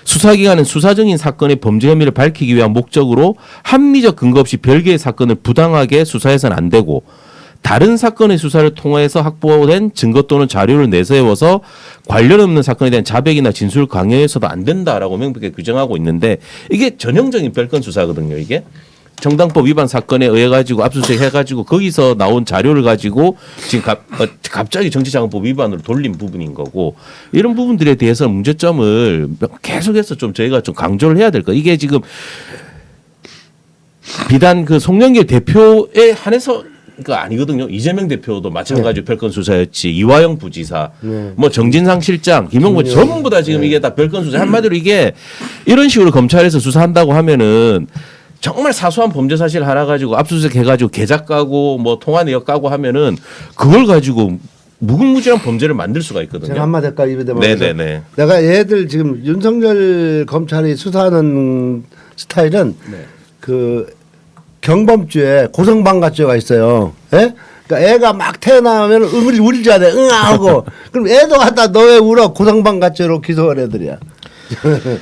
Speaker 3: 수사기관은 수사적인 사건의 범죄 혐의를 밝히기 위한 목적으로 합리적 근거 없이 별개의 사건을 부당하게 수사해서는 안 되고 다른 사건의 수사를 통해서 확보된 증거 또는 자료를 내세워서 관련 없는 사건에 대한 자백이나 진술 강요해서도 안 된다라고 명백하게 규정하고 있는데 이게 전형적인 별건 수사거든요. 이게 정당법 위반 사건에 의해 가지고 압수수색 해가지고 거기서 나온 자료를 가지고 지금 갑자기 정치자금법 위반으로 돌린 부분인 거고 이런 부분들에 대해서 문제점을 계속해서 좀 저희가 좀 강조를 해야 될 거. 이게 지금 비단 그 송영길 대표에 한해서 그 아니거든요. 이재명 대표도 마찬가지로 별건 수사였지. 이화영 부지사, 뭐 정진상 실장, 김용건 전부 다 지금 이게 다 별건 수사. 한마디로 이게 이런 식으로 검찰에서 수사한다고 하면은 정말 사소한 범죄 사실 하나 가지고 압수수색 해가지고 계좌 까고 뭐 통화 내역 까고 하면은 그걸 가지고 무궁무진한 범죄를 만들 수가 있거든요.
Speaker 2: 제가 한마디 할까 입에 대면
Speaker 3: 네네네.
Speaker 2: 내가 얘들 지금 윤석열 검찰이 수사하는 스타일은 그 경범죄 고성방가죄가 있어요. 예? 그러니까 애가 막 태어나면 울지 않아. 응하고 그럼 애도 갖다 너 왜 울어 고성방가죄로 기소한 애들이야.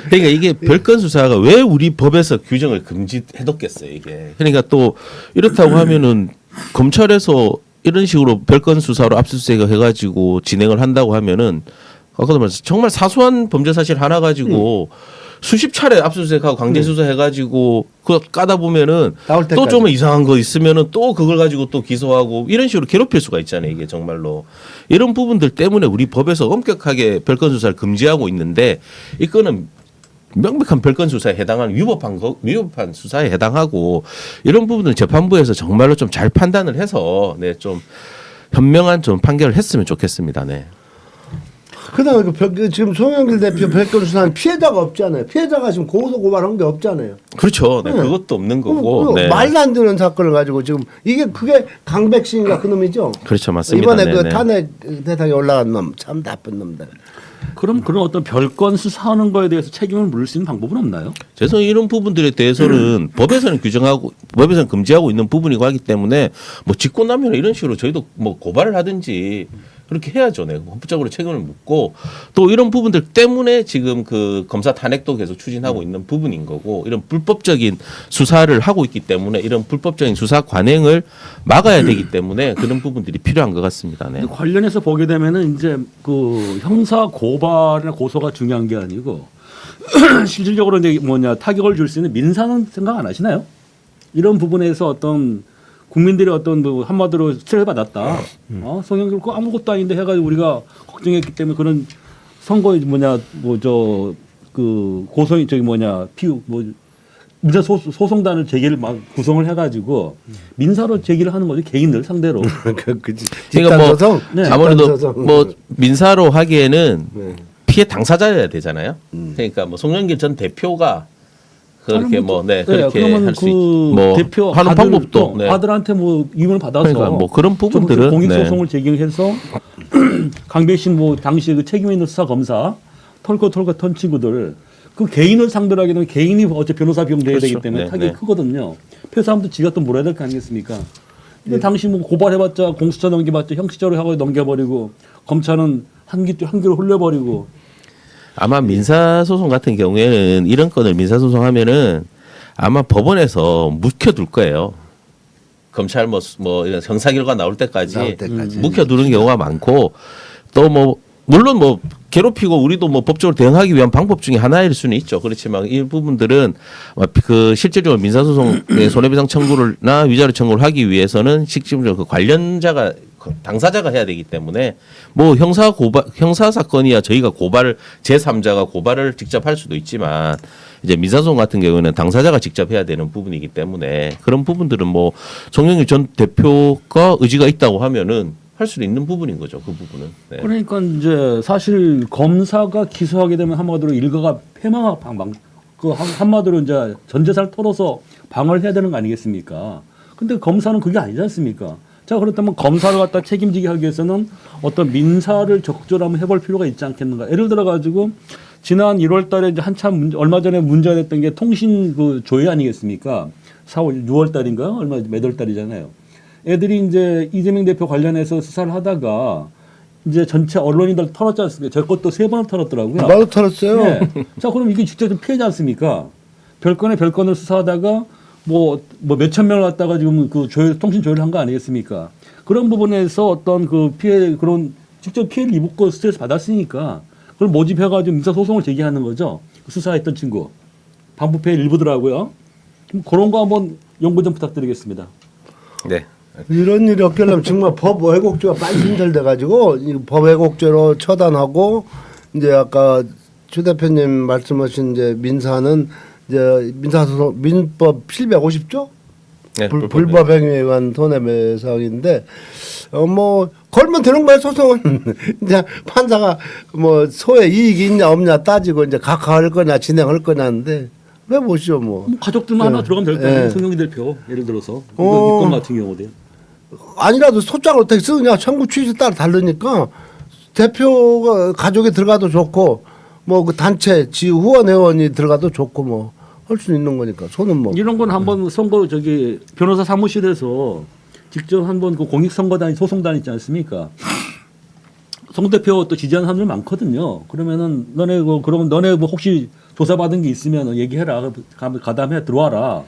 Speaker 3: 그러니까 이게 별건 수사가 왜 우리 법에서 규정을 금지해뒀겠어요 이게. 그러니까 또 이렇다고 하면은 검찰에서 이런 식으로 별건 수사로 압수수색을 해가지고 진행을 한다고 하면은 아까도 말했죠. 정말 사소한 범죄 사실 하나 가지고 수십 차례 압수수색하고 강제 수사해가지고 그거 까다 보면은
Speaker 2: 나올
Speaker 3: 또
Speaker 2: 때까지.
Speaker 3: 좀 이상한 거 있으면은 또 그걸 가지고 또 기소하고 이런 식으로 괴롭힐 수가 있잖아요. 이게 정말로 이런 부분들 때문에 우리 법에서 엄격하게 별건 수사를 금지하고 있는데 이거는 명백한 별건 수사에 해당하는 위법한 수사에 해당하고 이런 부분은 재판부에서 정말로 좀 잘 판단을 해서 네, 좀 현명한 좀 판결을 했으면 좋겠습니다. 네.
Speaker 2: 그다음에 지금 송영길 대표 별건 수사는 피해자가 없잖아요. 피해자가 지금 고소 고발한 게 없잖아요.
Speaker 3: 그렇죠. 네,
Speaker 2: 네.
Speaker 3: 그것도 없는 거고. 네.
Speaker 2: 말도 안 되는 사건을 가지고 지금 그게 강백신인가 그 놈이죠.
Speaker 3: 그렇죠, 맞습니다.
Speaker 2: 이번에 그
Speaker 3: 네네.
Speaker 2: 탄핵 대상에 올라간 놈 참 나쁜 놈들.
Speaker 1: 그럼 그런 어떤 별건 수사하는 거에 대해서 책임을 물을 수 있는 방법은 없나요?
Speaker 3: 죄송 이런 부분들에 대해서는 법에서는 규정하고 법에서는 금지하고 있는 부분이고 하기 때문에 뭐 직권남용 이런 식으로 저희도 뭐 고발을 하든지 그렇게 해야죠. 네. 법적으로 책임을 묻고 또 이런 부분들 때문에 지금 그 검사 탄핵도 계속 추진하고 있는 부분인 거고 이런 불법적인 수사를 하고 있기 때문에 이런 불법적인 수사 관행을 막아야 되기 때문에 그런 부분들이 필요한 것 같습니다. 네.
Speaker 1: 관련해서 보게 되면은 이제 그 형사 고발이나 고소가 중요한 게 아니고 실질적으로 이제 타격을 줄 수 있는 민사는 생각 안 하시나요? 이런 부분에서 어떤 국민들이 어떤 뭐 한마디로 스트레스 받았다. 송영길 그 아무것도 아닌데 해가지고 우리가 걱정했기 때문에 그런 선거에 그 고소인 민사 소송단을 제기를 막 구성을 해가지고 민사로 제기를 하는 거죠. 개인들 상대로.
Speaker 3: 그러니까 뭐
Speaker 2: 집단소송?
Speaker 1: 네.
Speaker 3: 아무래도
Speaker 2: 집단소송.
Speaker 3: 뭐 민사로 하기에는
Speaker 2: 네.
Speaker 3: 피해 당사자여야 되잖아요. 그러니까 뭐 송영길 전 대표가 그렇게 뭐 네 그렇게
Speaker 1: 그러면
Speaker 3: 할 수
Speaker 1: 그
Speaker 3: 뭐
Speaker 1: 대표
Speaker 3: 하는 방법도 네.
Speaker 1: 아들한테 뭐 이문을 받아서
Speaker 3: 그러니까 뭐 그런 부분들은
Speaker 1: 공익
Speaker 3: 네.
Speaker 1: 소송을 제기해서 강백신 뭐 당시 그 책임 있는 수사 검사 털고 턴 친구들 그 개인을 상대로 하게 되면 개인이 어째 변호사 비용 내야 되기
Speaker 3: 그렇죠.
Speaker 1: 때문에
Speaker 3: 네,
Speaker 1: 타격이
Speaker 3: 네.
Speaker 1: 크거든요. 회사하면서 지가 또 물어야 될 거 아니겠습니까? 근데 당시 뭐 고발해봤자 공수처 넘겨봤자 형식적으로 하고 넘겨버리고 검찰은 한기로 흘려버리고
Speaker 3: 아마 민사소송 같은 경우에는 이런 건을 민사소송하면은 아마 법원에서 묵혀둘 거예요. 검찰 뭐 이런 형사 결과 나올 때까지 묵혀두는 경우가 많고 또 뭐 물론 뭐 괴롭히고 우리도 뭐 법적으로 대응하기 위한 방법 중에 하나일 수는 있죠. 그렇지만 이 부분들은 그 실질적으로 민사소송의 손해배상 청구를나 위자료 청구를 하기 위해서는 실질적으로 그 관련자가 당사자가 해야 되기 때문에 뭐 형사 사건이야 저희가 고발을 제3자가 고발을 직접 할 수도 있지만 이제 민사소송 같은 경우는 당사자가 직접 해야 되는 부분이기 때문에 그런 부분들은 뭐 송영길 전 대표가 의지가 있다고 하면은 할 수도 있는 부분인 거죠. 그 부분은. 네.
Speaker 1: 그러니까 이제 사실 검사가 기소하게 되면 한마디로 일가가 패망 방방 그 한마디로 이제 전 재산을 털어서 방어를 해야 되는 거 아니겠습니까? 근데 검사는 그게 아니지 않습니까? 자, 그렇다면 검사를 갖다 책임지게 하기 위해서는 어떤 민사를 적극적으로 한번 해볼 필요가 있지 않겠는가. 예를 들어 가지고 지난 1월 달에 이제 한참 얼마 전에 문제가 됐던 게 통신 그 조회 아니겠습니까? 4월, 6월 달인가? 몇 월 달이잖아요. 애들이 이제 이재명 대표 관련해서 수사를 하다가 이제 전체 언론인들 털었지 않습니까? 제 것도 3번을 털었더라고요.
Speaker 2: 나도 털었어요.
Speaker 1: 네. 자, 그럼 이게 직접 좀 피해지 않습니까? 별건에 별건을 수사하다가 뭐 몇천 명을 갖다가 지금 그 통신 조회를 한 거 아니겠습니까? 그런 부분에서 어떤 그 피해, 그런 직접 피해를 입고 스트레스 받았으니까 그걸 모집해가지고 민사 소송을 제기하는 거죠. 수사했던 친구. 반부패의 일부더라고요. 그런 거 한번 연구 좀 부탁드리겠습니다.
Speaker 3: 네.
Speaker 2: 이런 일이 없겠려면 정말 법 왜곡죄가 빨리 신설돼 가지고 법 왜곡죄로 처단하고 이제 아까 최 대표님 말씀하신 이제 민사는 이제 민사소송 민법 750조
Speaker 3: 네,
Speaker 2: 불법 행위에 의한 손해배상인데 뭐 걸면 되는 거예요. 소송은 이제 판사가 뭐 소의 이익이 있냐 없냐 따지고 이제 각하할 거냐 진행할 거냐인데 왜 보시오 뭐.
Speaker 1: 가족들만 하나 들어가면 될 거 아니에요.
Speaker 2: 네.
Speaker 1: 성영기 대표 예를 들어서 이건 같은 경우도
Speaker 2: 아니라도 소장을 어떻게 쓰느냐 청구 취지에 따라 다르니까 대표가 가족이 들어가도 좋고 뭐 그 단체 지 후원 회원이 들어가도 좋고 뭐 할 수 있는 거니까 손은 뭐
Speaker 1: 이런 건 한번 선거 저기 변호사 사무실에서 직접 한번 그 공익선거단 소송단 있지 않습니까? 송 대표 또 지지하는 사람들 많거든요. 그러면은 그러면 너네 뭐 혹시 조사받은 게 있으면 얘기해라. 가담해 들어와라.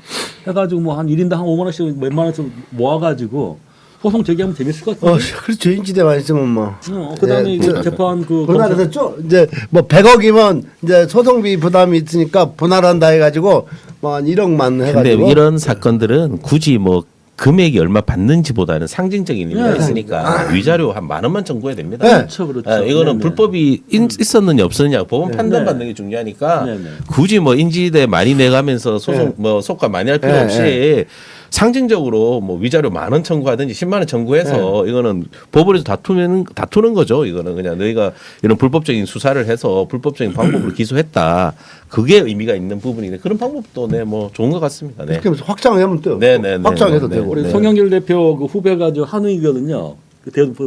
Speaker 1: 해가지고 뭐 한 1인당 한 5만 원씩 몇만 원씩 모아가지고 소송 제기하면 재밌을 것 같은데.
Speaker 2: 그렇죠. 인지대만 있으면 뭐.
Speaker 1: 그다음에
Speaker 2: 예,
Speaker 1: 이제 재판 그
Speaker 2: 분할해서 이제 뭐 100억이면 이제 소송비 부담이 있으니까 분할한다 해가지고 뭐 한 1억만
Speaker 3: 근데
Speaker 2: 해가지고.
Speaker 3: 이런 사건들은 굳이 뭐 금액이 얼마 받는지보다는 상징적인 의미가 있으니까 위자료 한 10,000원만 청구해야 됩니다.
Speaker 2: 네.
Speaker 1: 그렇죠, 그렇죠.
Speaker 3: 이거는
Speaker 1: 네네.
Speaker 3: 불법이 있었느냐 없었느냐 법원
Speaker 1: 네.
Speaker 3: 판단받는 게 중요하니까
Speaker 1: 네네.
Speaker 3: 굳이 뭐 인지대 많이 내가면서 소송
Speaker 2: 네.
Speaker 3: 뭐 속가 많이 할 필요
Speaker 2: 네.
Speaker 3: 없이 상징적으로 뭐 위자료 10,000원 청구하든지 10만 원 청구해서 이거는 법원에서 다투는 거죠. 이거는 그냥 너희가 이런 불법적인 수사를 해서 불법적인 방법으로 기소했다. 그게 의미가 있는 부분인데 그런 방법도 네 뭐 좋은 것 같습니다. 네.
Speaker 2: 그렇게 해서 확장하면 또
Speaker 3: 네네네.
Speaker 2: 확장해도
Speaker 3: 네.
Speaker 2: 되고.
Speaker 1: 우리
Speaker 3: 네.
Speaker 1: 송영길 대표 그 후배가 저 한의거든요.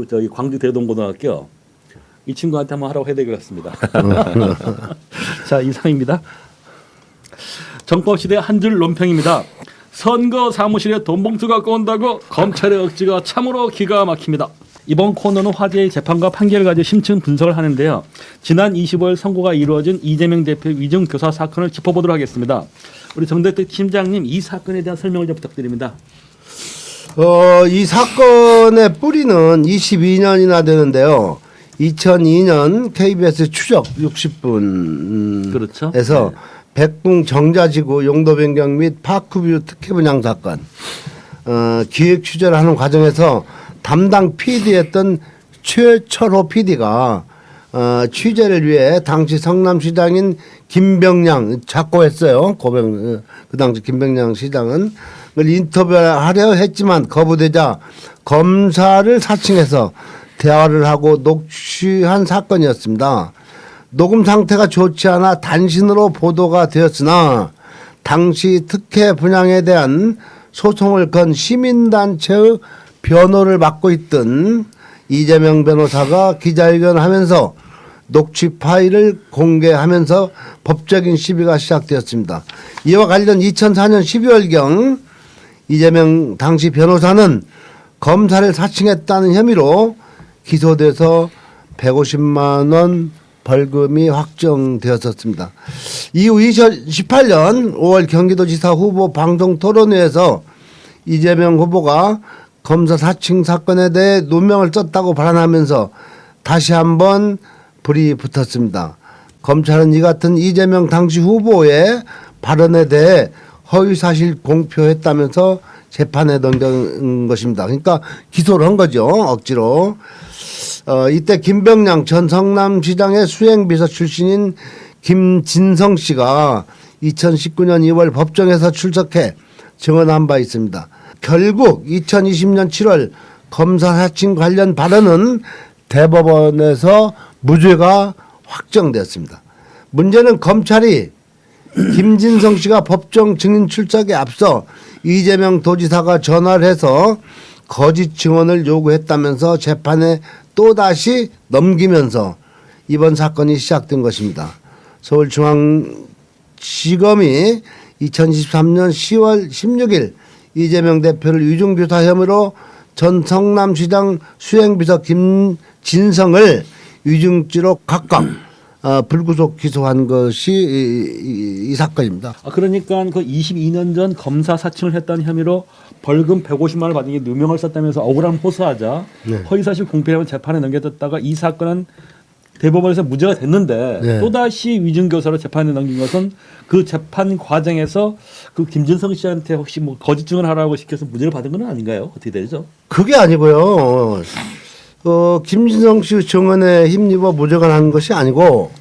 Speaker 1: 저기 광주 대동고등학교 이 친구한테 한번 하라고 해드리겠습니다. 자, 이상입니다. 정법 시대 한 줄 논평입니다. 선거 사무실에 돈 봉투 갖고 온다고 검찰의 억지가 참으로 기가 막힙니다. 이번 코너는 화제의 재판과 판결을 가지고 심층 분석을 하는데요. 지난 25일 선고가 이루어진 이재명 대표 위증 교사 사건을 짚어보도록 하겠습니다. 우리 정대택 팀장님 이 사건에 대한 설명을 좀 부탁드립니다.
Speaker 2: 이 사건의 뿌리는 22년이나 되는데요. 2002년 KBS 추적 60분에서
Speaker 1: 그렇죠.
Speaker 2: 백궁 정자지구 용도 변경 및 파크뷰 특혜 분양 사건 기획 취재를 하는 과정에서 담당 PD였던 최철호 PD가 취재를 위해 당시 성남시장인 김병량 작고했어요. 그 당시 김병량 시장은 그걸 인터뷰하려 했지만 거부되자 검사를 사칭해서 대화를 하고 녹취한 사건이었습니다. 녹음 상태가 좋지 않아 단신으로 보도가 되었으나 당시 특혜 분양에 대한 소송을 건 시민단체의 변호를 맡고 있던 이재명 변호사가 기자회견하면서 녹취 파일을 공개하면서 법적인 시비가 시작되었습니다. 이와 관련 2004년 12월경 이재명 당시 변호사는 검사를 사칭했다는 혐의로 기소돼서 150만 원 벌금이 확정되었었습니다. 이후 2018년 5월 경기도지사 후보 방송토론회에서 이재명 후보가 검사 사칭 사건에 대해 누명을 썼다고 발언하면서 다시 한번 불이 붙었습니다. 검찰은 이 같은 이재명 당시 후보의 발언에 대해 허위사실 공표했다면서 재판에 넘긴 것입니다. 그러니까 기소를 한 거죠. 억지로. 이때 김병량 전 성남시장의 수행비서 출신인 김진성 씨가 2019년 2월 법정에서 출석해 증언한 바 있습니다. 결국 2020년 7월 검사 사칭 관련 발언은 대법원에서 무죄가 확정되었습니다. 문제는 검찰이 김진성 씨가 법정 증인 출석에 앞서 이재명 도지사가 전화를 해서 거짓 증언을 요구했다면서 재판에 또다시 넘기면서 이번 사건이 시작된 것입니다. 서울중앙지검이 2023년 10월 16일 이재명 대표를 위중교사 혐의로 전 성남시장 수행비서 김진성을 위중죄로 각각 불구속 기소한 것이 이 사건입니다.
Speaker 1: 그러니까 그 22년 전 검사 사칭을 했다는 혐의로 벌금 150만 원을 받은 게 누명을 썼다면서 억울함 호소하자
Speaker 2: 네.
Speaker 1: 허위사실 공표하면 재판에 넘겨졌다가 이 사건은 대법원에서 무죄가 됐는데
Speaker 2: 네.
Speaker 1: 또다시 위증교사로 재판에 넘긴 것은 그 재판 과정에서 그 김진성 씨한테 혹시 뭐 거짓 증언하라고 시켜서 무죄를 받은 건 아닌가요? 어떻게 되죠?
Speaker 2: 그게 아니고요. 김진성 씨 증언에 힘입어 무죄가 난 것이 아니고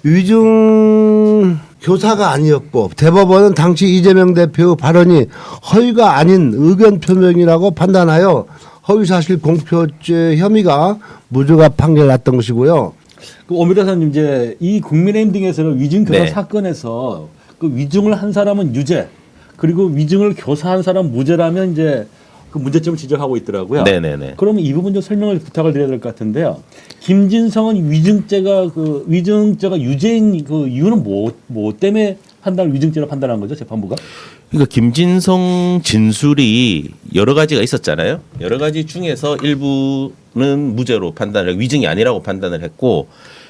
Speaker 2: 위증 교사가 아니었고 대법원은 당시 이재명 대표의 발언이 허위가 아닌 의견 표명이라고 판단하여 허위사실 공표죄 혐의가 무죄가 판결났던 것이고요.
Speaker 1: 그 오미라사님 이제 이 국민의힘 등에서는 위증교사
Speaker 3: 네.
Speaker 1: 사건에서 그 위증을 한 사람은 유죄 그리고 위증을 교사한 사람 무죄라면 이제 그 문제점을 지적하고 있더라고요.
Speaker 3: 네네네.
Speaker 1: 그러면 이 부분 좀 설명을 부탁을 드려야 될 것 같은데요. 김진성은 위증죄가 유죄인 그 이유는 뭐 때문에 위증죄로 판단한 거죠 재판부가?
Speaker 3: 그러니까 김진성 진술이 여러 가지가 있었잖아요. 여러 가지 중에서 일부는 무죄로 판단을 위증이 아니라고 판단을 했고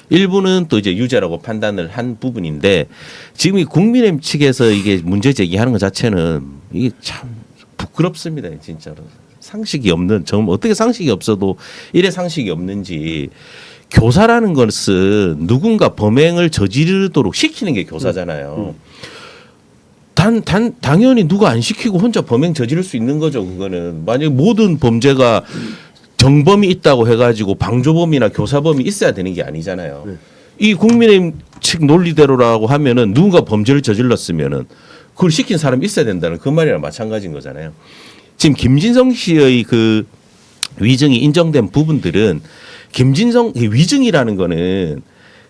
Speaker 3: 일부는 또 이제 유죄라고 판단을 한 부분인데 지금 이 국민의힘 측에서 이게 문제 제기하는 것 자체는 이게 참 부끄럽습니다. 진짜로. 상식이 없는 정 어떻게 상식이 없어도 이래 상식이 없는지 교사라는 것은 누군가 범행을 저지르도록 시키는 게 교사잖아요. 당연히 누가 안 시키고 혼자 범행 저지를 수 있는 거죠. 그거는 만약에 모든 범죄가 정범이 있다고 해가지고 방조범이나 교사범이 있어야 되는 게 아니잖아요. 이 국민의힘 측 논리대로라고 하면은 누군가 범죄를 저질렀으면은 그걸 시킨 사람이 있어야 된다는 그 말이랑 마찬가지인 거잖아요. 지금 김진성 씨의 그 위증이 인정된 부분들은 위증이라는 거는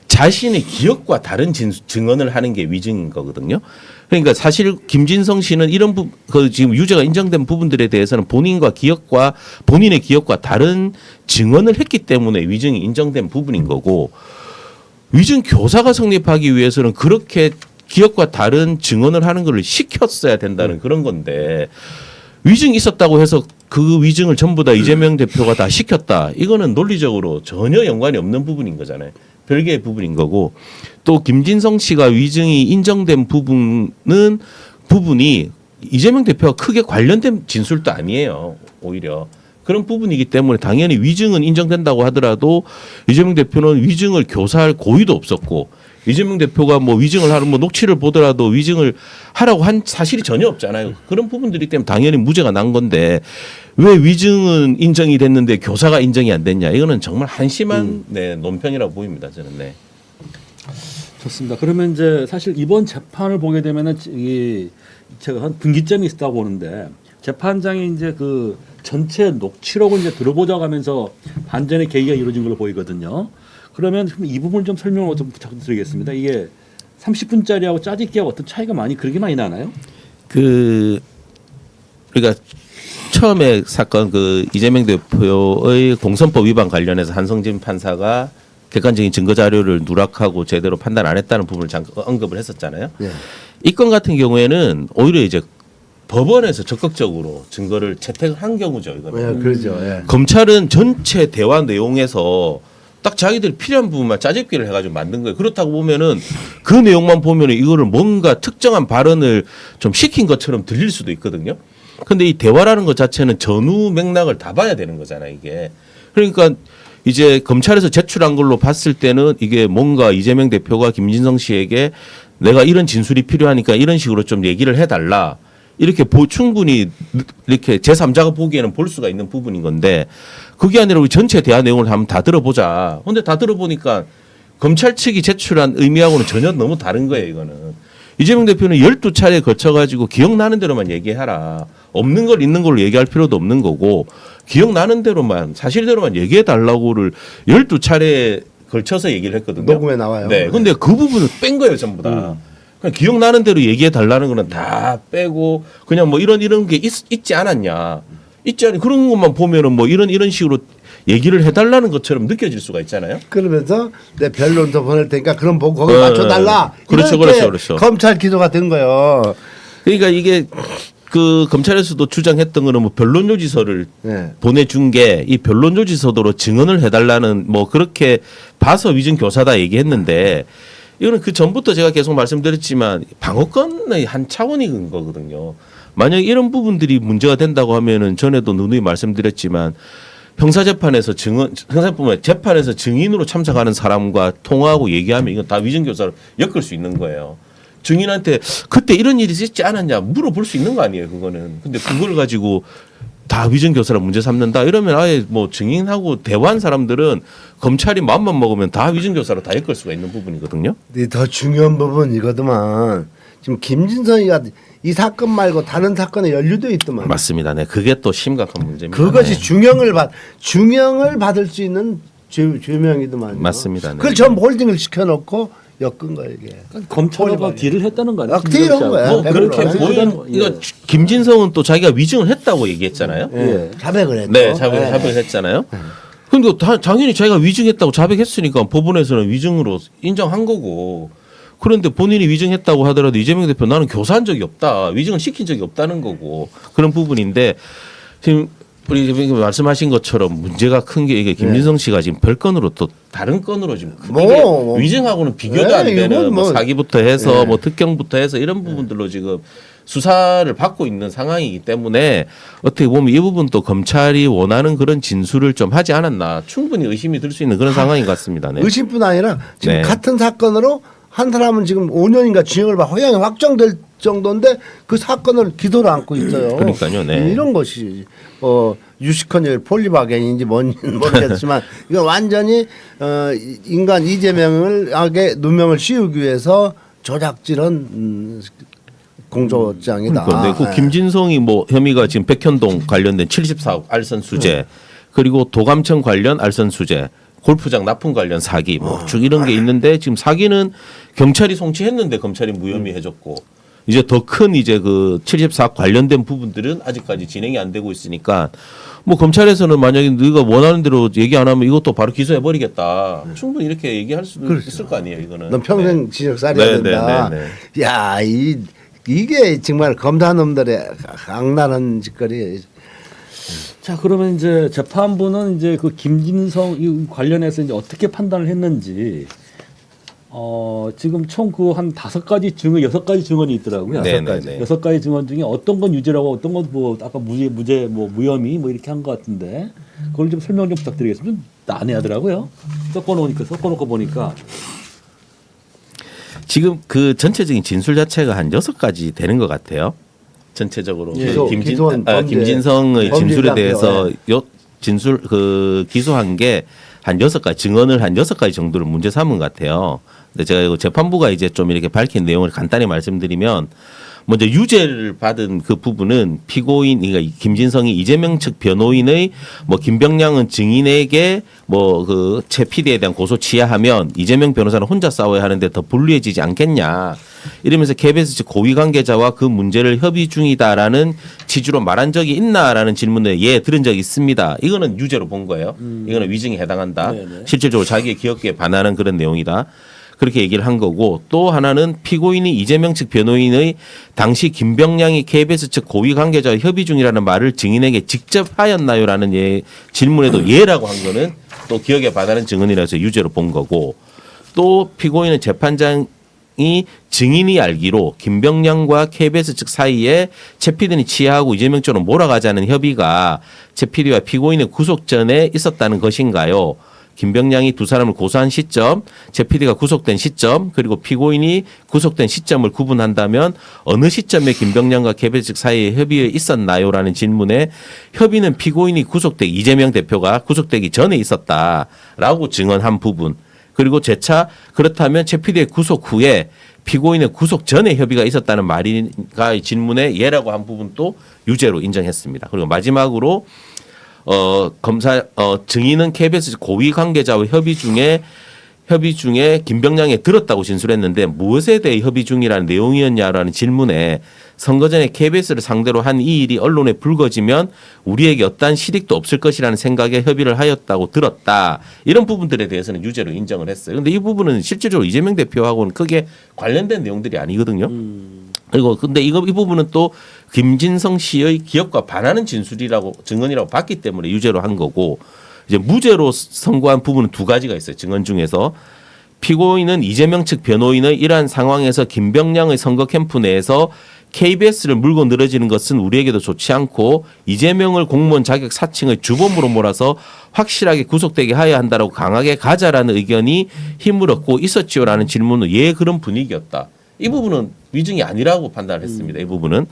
Speaker 3: 자신의 기억과 다른 증언을 하는 게 위증인 거거든요. 그러니까 사실 김진성 씨는 이런 지금 유죄가 인정된 부분들에 대해서는 본인의 기억과 다른 증언을 했기 때문에 위증이 인정된 부분인 거고 위증 교사가 성립하기 위해서는 그렇게 기억과 다른 증언을 하는 걸 시켰어야 된다는 그런 건데 위증이 있었다고 해서 그 위증을 전부 다 이재명 대표가 다 시켰다. 이거는 논리적으로 전혀 연관이 없는 부분인 거잖아요. 별개의 부분인 거고 또 김진성 씨가 위증이 인정된 부분이 이재명 대표와 크게 관련된 진술도 아니에요. 오히려 그런 부분이기 때문에 당연히 위증은 인정된다고 하더라도 이재명 대표는 위증을 교사할 고의도 없었고 이재명 대표가 뭐 위증을 하는 뭐 녹취를 보더라도 위증을 하라고 한 사실이 전혀 없잖아요. 그런 부분들이 때문에 당연히 무죄가 난 건데 왜 위증은 인정이 됐는데 교사가 인정이 안 됐냐? 이거는 정말 한심한 논평이라고 보입니다. 저는. 네.
Speaker 1: 좋습니다. 그러면 이제 사실 이번 재판을 보게 되면은 제가 한 분기점이 있다고 보는데 재판장이 이제 그 전체 녹취록을 이제 들어보자고 하면서 반전의 계기가 이루어진 걸로 보이거든요. 그러면 이 부분 좀 설명을 좀 부탁드리겠습니다. 이게 30분짜리하고 짜집기하고 어떤 차이가 그렇게 많이 나나요?
Speaker 3: 그러니까 처음에 사건 이재명 대표의 공선법 위반 관련해서 한성진 판사가 객관적인 증거 자료를 누락하고 제대로 판단 안 했다는 부분을 잠깐 언급을 했었잖아요.
Speaker 2: 네.
Speaker 3: 이 건 같은 경우에는 오히려 이제 법원에서 적극적으로 증거를 채택을 한 경우죠. 이거는.
Speaker 2: 그렇죠. 예.
Speaker 3: 검찰은 전체 대화 내용에서 딱 자기들이 필요한 부분만 짜집기를 해가지고 만든 거예요. 그렇다고 보면은 그 내용만 보면은 이거를 뭔가 특정한 발언을 좀 시킨 것처럼 들릴 수도 있거든요. 근데 이 대화라는 것 자체는 전후 맥락을 다 봐야 되는 거잖아요, 이게. 그러니까 이제 검찰에서 제출한 걸로 봤을 때는 이게 뭔가 이재명 대표가 김진성 씨에게 내가 이런 진술이 필요하니까 이런 식으로 좀 얘기를 해달라. 이렇게 충분히 이렇게 제3자가 보기에는 볼 수가 있는 부분인 건데 그게 아니라 우리 전체 대화 내용을 한번 다 들어보자. 근데 다 들어보니까 검찰 측이 제출한 의미하고는 전혀 너무 다른 거예요, 이거는. 이재명 대표는 12차례 거쳐가지고 기억나는 대로만 얘기해라. 없는 걸 있는 걸로 얘기할 필요도 없는 거고 기억나는 대로만 사실대로만 얘기해 달라고를 12차례 걸쳐서 얘기를 했거든요.
Speaker 2: 녹음에 나와요.
Speaker 3: 네. 근데 그 부분을 뺀 거예요, 전부 다. 그냥 기억나는 대로 얘기해 달라는 거는 다 빼고 그냥 뭐 이런 게 있지 않았냐. 있지 않아요. 그런 것만 보면은 뭐 이런 식으로 얘기를 해달라는 것처럼 느껴질 수가 있잖아요.
Speaker 2: 그러면서 내 변론서 보낼 테니까 그럼 보고 거기
Speaker 3: 네.
Speaker 2: 맞춰달라.
Speaker 3: 그렇죠,
Speaker 2: 이렇게
Speaker 3: 그렇죠, 그렇죠.
Speaker 2: 검찰 기소가 된 거예요.
Speaker 3: 그러니까 이게 그 검찰에서도 주장했던 거는 뭐 변론요지서를
Speaker 2: 네.
Speaker 3: 보내준 게 이 변론요지서도로 증언을 해달라는 뭐 그렇게 봐서 위증 교사다 얘기했는데 이거는 그 전부터 제가 계속 말씀드렸지만 방어권의 한 차원인 거거든요. 만약 이런 부분들이 문제가 된다고 하면은 전에도 누누이 말씀드렸지만 형사재판에서 재판에서 증인으로 참석하는 사람과 통화하고 얘기하면 이건 다 위증 교사로 엮을 수 있는 거예요. 증인한테 그때 이런 일이 있지 않았냐 물어볼 수 있는 거 아니에요, 그거는. 근데 그걸 가지고 다 위증 교사를 문제 삼는다 이러면 아예 뭐 증인하고 대화한 사람들은 검찰이 마음만 먹으면 다 위증 교사로 다 엮을 수가 있는 부분이거든요.
Speaker 2: 근데 더 중요한 부분 이거더만 지금 김진성이가 이 사건 말고 다른 사건에 연루돼 있더만.
Speaker 3: 맞습니다. 네, 그게 또 심각한 문제입니다.
Speaker 2: 그것이
Speaker 3: 네.
Speaker 2: 중형을 받을 수 있는 죄명이더만요.
Speaker 3: 맞습니다. 네.
Speaker 2: 그걸 전부 홀딩을 시켜놓고 엮은 거예요 이게.
Speaker 1: 검찰과 딜을 했다는 거 아니에요?
Speaker 2: 딜한 거야.
Speaker 3: 뭐 그렇게
Speaker 2: 네.
Speaker 3: 보이는 그러니까 김진성은 또 자기가 위증을 했다고 얘기했잖아요.
Speaker 2: 예. 자백을 했죠.
Speaker 3: 네, 자백을 했잖아요. 근데 당연히 자기가 위증했다고 자백했으니까 법원에서는 위증으로 인정한 거고. 그런데 본인이 위증했다고 하더라도 이재명 대표 나는 교사한 적이 없다. 위증을 시킨 적이 없다는 거고. 그런 부분인데 지금 우리 대표님 말씀하신 것처럼 문제가 큰 게 이게 김진성 씨가 지금 별건으로 또 다른 건으로 지금 이게 위증하고는 비교도 안 되는 뭐 사기부터 해서 뭐 특경부터 해서 이런 부분들로 지금 수사를 받고 있는 상황이기 때문에 어떻게 보면 이 부분도 검찰이 원하는 그런 진술을 좀 하지 않았나 충분히 의심이 들 수 있는 그런 상황인 것 같습니다. 네.
Speaker 2: 의심뿐 아니라 지금
Speaker 3: 네.
Speaker 2: 같은 사건으로 한 사람은 지금 5년인가 징역을 받고 허용이 확정될 정도인데 그 사건을 기소를 안고 있어요.
Speaker 3: 그러니까요, 네.
Speaker 2: 이런 것이 유식헌 폴리바겐인지 뭔지는 모르겠지만 이건 완전히 인간 이재명을 악의 누명을 씌우기 위해서 조작질한 공소장이다.
Speaker 3: 그런데 그 김진성이 뭐 혐의가 지금 백현동 관련된 74억 알선 수재 그리고 도감청 관련 알선 수재 골프장 납품 관련 사기 뭐 쭉 이런 게 있는데 지금 사기는 경찰이 송치했는데 검찰이 무혐의 해줬고 이제 더 큰 이제 그 74억 관련된 부분들은 아직까지 진행이 안 되고 있으니까 뭐 검찰에서는 만약에 네가 원하는 대로 얘기 안 하면 이것도 바로 기소해 버리겠다. 충분히 이렇게 얘기할 수도 있을 거 아니에요, 이거는.
Speaker 2: 넌 평생 징역 살아야 된다. 야, 이게 정말 검사놈들의 악랄한 짓거리.
Speaker 1: 자, 그러면 이제 재판부는 이제 그 김진성 이 관련해서 이제 어떻게 판단을 했는지 지금 총 그 한 5가지 증언, 6가지 증언이 있더라고요.
Speaker 3: 네,
Speaker 1: 6가지.
Speaker 3: 네, 네.
Speaker 1: 6가지 증언 중에 어떤 건 유죄라고 어떤 건 뭐 아까 무죄 뭐 무혐의 뭐 이렇게 한 것 같은데 그걸 좀 설명 좀 부탁드리겠습니다. 좀 난해하더라고요. 섞어놓고 보니까
Speaker 3: 지금 그 전체적인 진술 자체가 한 6가지 되는 것 같아요. 전체적으로
Speaker 1: 예.
Speaker 3: 그 김진성의 진술에 대해서 진술 그 기소한 게 한 6가지 증언을 한 6가지 정도를 문제 삼은 것 같아요. 근데 제가 이거 재판부가 이제 좀 이렇게 밝힌 내용을 간단히 말씀드리면 먼저 유죄를 받은 그 부분은 피고인 그러니까 김진성이 이재명 측 변호인의 뭐 김병량은 증인에게 뭐 그 최 PD에 대한 고소 취하하면 이재명 변호사는 혼자 싸워야 하는데 더 불리해지지 않겠냐. 이러면서 KBS 측 고위 관계자와 그 문제를 협의 중이다라는 취지로 말한 적이 있나라는 질문에 예 들은 적이 있습니다. 이거는 유죄로 본 거예요. 이거는 위증에 해당한다.
Speaker 1: 네네.
Speaker 3: 실질적으로 자기의 기억에 반하는 그런 내용이다. 그렇게 얘기를 한 거고 또 하나는 피고인이 이재명 측 변호인의 당시 김병량이 KBS 측 고위 관계자와 협의 중이라는 말을 증인에게 직접 하였나요라는 질문에도 예라고 한 거는 또 기억에 반하는 증언이라서 유죄로 본 거고 또 피고인은 재판장이 증인이 알기로 김병량과 KBS 측 사이에 최 PD는 취하하고 이재명 쪽으로 몰아가자는 협의가 최 PD와 피고인의 구속 전에 있었다는 것인가요? 김병량이 두 사람을 고소한 시점, 최 PD가 구속된 시점, 그리고 피고인이 구속된 시점을 구분한다면 어느 시점에 김병량과 KBS 측 사이에 협의가 있었나요?라는 질문에 협의는 피고인이 이재명 대표가 구속되기 전에 있었다라고 증언한 부분. 그리고 재차 그렇다면 최 PD의 구속 후에 피고인의 구속 전에 협의가 있었다는 말인가 질문에 예라고 한 부분도 유죄로 인정했습니다. 그리고 마지막으로 증인은 KBS 고위 관계자와 협의 중에 협의 중에 김병량에 들었다고 진술했는데 무엇에 대해 협의 중이라는 내용이었냐라는 질문에 선거 전에 KBS를 상대로 한 이 일이 언론에 불거지면 우리에게 어떠한 실익도 없을 것이라는 생각에 협의를 하였다고 들었다. 이런 부분들에 대해서는 유죄로 인정을 했어요. 그런데 이 부분은 실질적으로 이재명 대표하고는 크게 관련된 내용들이 아니거든요. 그리고 근데 이 부분은 또 김진성 씨의 기억과 반하는 진술이라고 증언이라고 봤기 때문에 유죄로 한 거고 이제 무죄로 선고한 부분은 두 가지가 있어요. 증언 중에서 피고인은 이재명 측 변호인의 이러한 상황에서 김병량의 선거 캠프 내에서 KBS를 물고 늘어지는 것은 우리에게도 좋지 않고 이재명을 공무원 자격 사칭의 주범으로 몰아서 확실하게 구속되게 하여야 한다라고 강하게 가자라는 의견이 힘을 얻고 있었지요라는 질문은 예 그런 분위기였다. 이 부분은 위증이 아니라고 판단했습니다. 이 부분은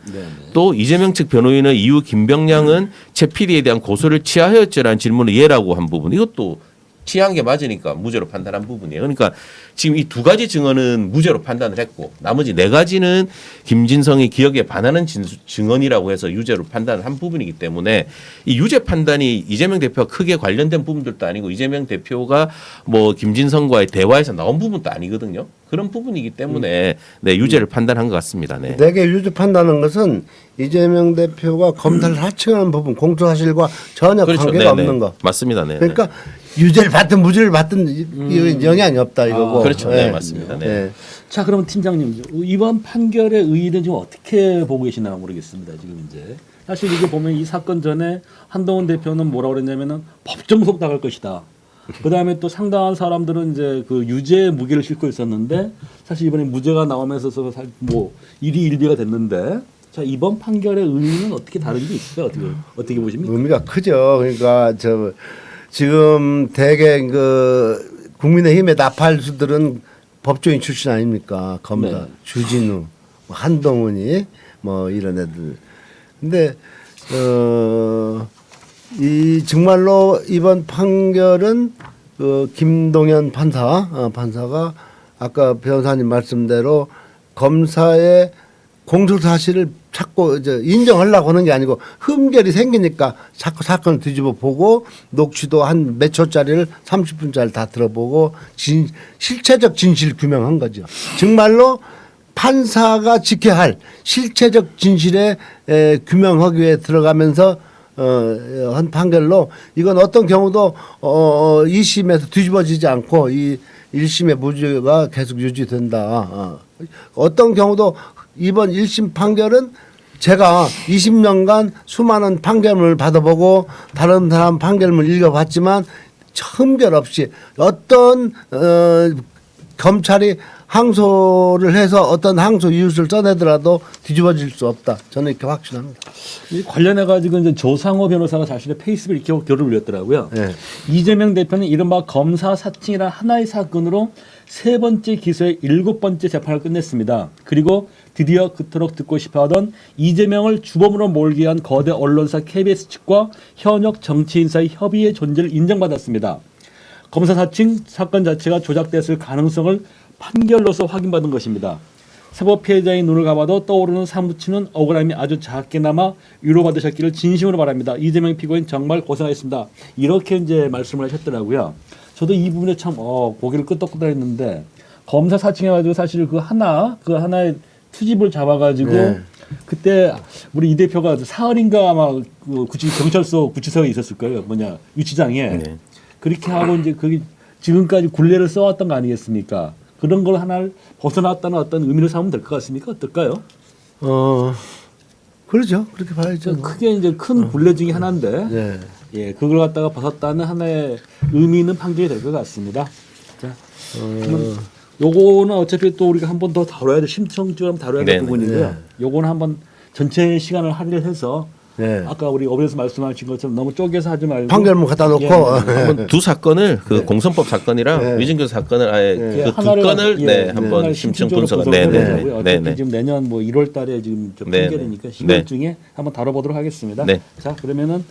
Speaker 3: 또 이재명 측 변호인의 이후 김병량은 최 PD에 대한 고소를 취하였죠라는 질문을 예라고 한 부분 이것도 취한 게 맞으니까 무죄로 판단한 부분이에요. 그러니까 지금 이 두 가지 증언은 무죄로 판단을 했고 나머지 네 가지는 김진성의 기억에 반하는 증언이라고 해서 유죄로 판단을 한 부분이기 때문에 이 유죄 판단이 이재명 대표와 크게 관련된 부분들도 아니고 이재명 대표가 뭐 김진성과의 대화에서 나온 부분도 아니거든요. 그런 부분이기 때문에 네, 유죄를 판단한 것 같습니다. 네.
Speaker 2: 내게 유죄 판단한 것은 이재명 대표가 검사를 하청하는 부분 공소 사실과 전혀
Speaker 3: 그렇죠.
Speaker 2: 관계가
Speaker 3: 네네.
Speaker 2: 없는 거.
Speaker 3: 맞습니다. 네.
Speaker 2: 그러니까 유죄를 받든 무죄를 받든 영향이 없다 이거고.
Speaker 3: 그렇죠. 네, 맞습니다. 네.
Speaker 2: 네.
Speaker 1: 자, 그럼 팀장님 이번 판결의 의의는 지금 어떻게 보고 계시나 모르겠습니다. 지금 이제 사실 이게 보면 이 사건 전에 한동훈 대표는 뭐라 그랬냐면은 법정 구속 당할 것이다. 그 다음에 또 상당한 사람들은 이제 그 유죄 무게를 싣고 있었는데 사실 이번에 무죄가 나오면서 뭐 일이 일비가 됐는데 자 이번 판결의 의미는 어떻게 다른 게 있어요? 어떻게 보십니까?
Speaker 2: 의미가 크죠. 그러니까 저 지금 대개 그 국민의힘의 나팔수들은 법조인 출신 아닙니까? 검사
Speaker 1: 네.
Speaker 2: 주진우, 뭐 한동훈이 뭐 이런 애들. 근데 이 정말로 이번 판결은 그 김동연 판사가 아까 변호사님 말씀대로 검사의 공소 사실을 자꾸 이제 인정하려고 하는 게 아니고 흠결이 생기니까 자꾸 사건을 뒤집어 보고 녹취도 한 몇 초짜리를 30분짜리 다 들어보고 실체적 진실 규명한 거죠. 정말로 판사가 지켜야 할 실체적 진실에 규명하기 위해 들어가면서 한 판결로 이건 어떤 경우도 2심에서 뒤집어지지 않고 이 1심의 무죄가 계속 유지된다. 어떤 경우도 이번 1심 판결은 제가 20년간 수많은 판결문을 받아보고 다른 사람 판결문을 읽어봤지만 흠결 없이 어떤 검찰이 항소를 해서 어떤 항소 이유를 써내더라도 뒤집어질 수 없다. 저는 이렇게 확신합니다.
Speaker 1: 이 관련해 가지고 이제 조상호 변호사가 자신의 페이스북에 이렇게 글을 올렸더라고요.
Speaker 2: 네.
Speaker 1: 이재명 대표는 이른바 검사 사칭이라는 하나의 사건으로 3번째 기소의 7번째 재판을 끝냈습니다. 그리고 드디어 그토록 듣고 싶어하던 이재명을 주범으로 몰기 위한 거대 언론사 KBS 측과 현역 정치인사의 협의의 존재를 인정받았습니다. 검사 사칭 사건 자체가 조작됐을 가능성을 판결로서 확인받은 것입니다. 사법 피해자의 눈을 감아도 떠오르는 사무치는 억울함이 아주 작게나마 위로받으셨기를 진심으로 바랍니다. 이재명 피고인 정말 고생하셨습니다. 이렇게 이제 말씀을 하셨더라고요. 저도 이 부분에 참 고개를 끄덕끄덕했는데 검사 사칭해가지고 사실 그 하나의 투집을 잡아가지고
Speaker 2: 네.
Speaker 1: 그때 우리 이 대표가 사흘인가 아마 그 경찰서 구치소에 있었을 거예요. 유치장에
Speaker 3: 네.
Speaker 1: 그렇게 하고 이제 그게 지금까지 굴레를 써왔던 거 아니겠습니까? 그런 걸 하나를 벗어났다는 어떤 의미를 삼으면 될 것 같습니까? 어떨까요?
Speaker 2: 그렇죠. 그렇게 봐야죠.
Speaker 1: 크게 이제 큰 굴레 중에 하나인데,
Speaker 2: 네.
Speaker 1: 예, 그걸 갖다가 벗었다는 하나의 의미 있는 판결이 될 것 같습니다. 자, 그러면 요거는 어차피 또 우리가 한 번 더 다뤄야 돼, 심층적으로 다뤄야 될
Speaker 3: 네,
Speaker 1: 부분이고요.
Speaker 2: 네.
Speaker 1: 요거는 한번 전체 시간을 할애해서
Speaker 2: 네.
Speaker 1: 아까 우리 어머니께서 말씀하신 것처럼 너무 쪼개서 하지 말고
Speaker 2: 판결문 갖다 놓고
Speaker 3: 한번 두 사건을 그 공선법 사건이랑
Speaker 2: 네.
Speaker 3: 위증교 사건을 아예
Speaker 2: 네.
Speaker 3: 그 두 건을 네, 한번 심층 분석.
Speaker 1: 네,
Speaker 3: 네네.
Speaker 1: 어차피
Speaker 3: 네네.
Speaker 1: 지금 내년 뭐 1월달에 지금 좀
Speaker 3: 네,
Speaker 1: 판결이니까
Speaker 3: 네.
Speaker 1: 10월
Speaker 3: 네.
Speaker 1: 중에 한번 다뤄보도록 하겠습니다.
Speaker 3: 네.
Speaker 1: 자 그러면은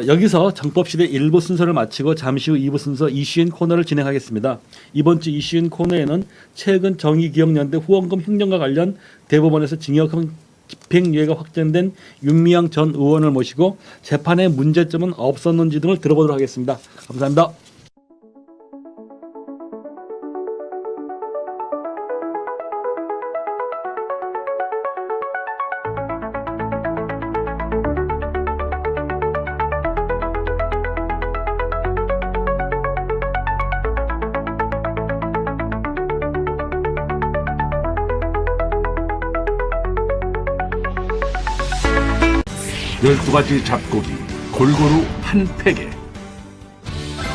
Speaker 1: 여기서 정법시대 1부 순서를 마치고 잠시 후 2부 순서 이슈인 코너를 진행하겠습니다. 이번 주 이슈인 코너에는 최근 정의기억연대 후원금 횡령과 관련 대법원에서 징역형 집행유예가 확정된 윤미향 전 의원을 모시고 재판의 문제점은 없었는지 등을 들어보도록 하겠습니다. 감사합니다.
Speaker 4: 12가지 잡고기 골고루 한 팩에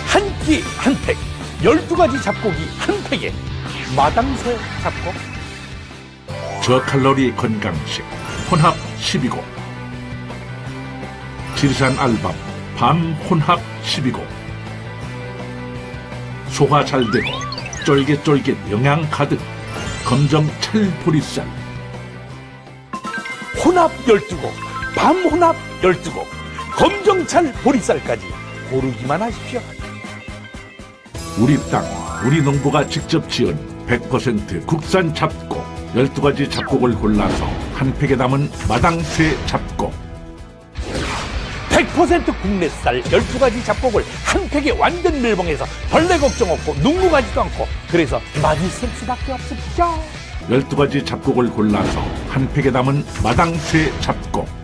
Speaker 5: 한 끼 한 팩, 12가지 잡고기 한 팩에 마당새 잡곡.
Speaker 4: 저칼로리 건강식 혼합 12곡, 지리산 알밤 밤 혼합 12곡, 소화 잘 되고 쫄깃쫄깃 영양 가득 검정 찰보리쌀,
Speaker 5: 혼합 12곡, 밤 혼합 12곡, 검정찰 보리쌀까지 고르기만 하십시오.
Speaker 4: 우리 땅 우리 농부가 직접 지은 100% 국산 잡곡 12가지 잡곡을 골라서 한 팩에 담은 마당쇠 잡곡.
Speaker 5: 100% 국내쌀 12가지 잡곡을 한 팩에 완전 밀봉해서 벌레 걱정 없고 눈무 가지도 않고, 그래서 맛있을 수밖에 없습니다.
Speaker 4: 12가지 잡곡을 골라서 한 팩에 담은 마당쇠 잡곡.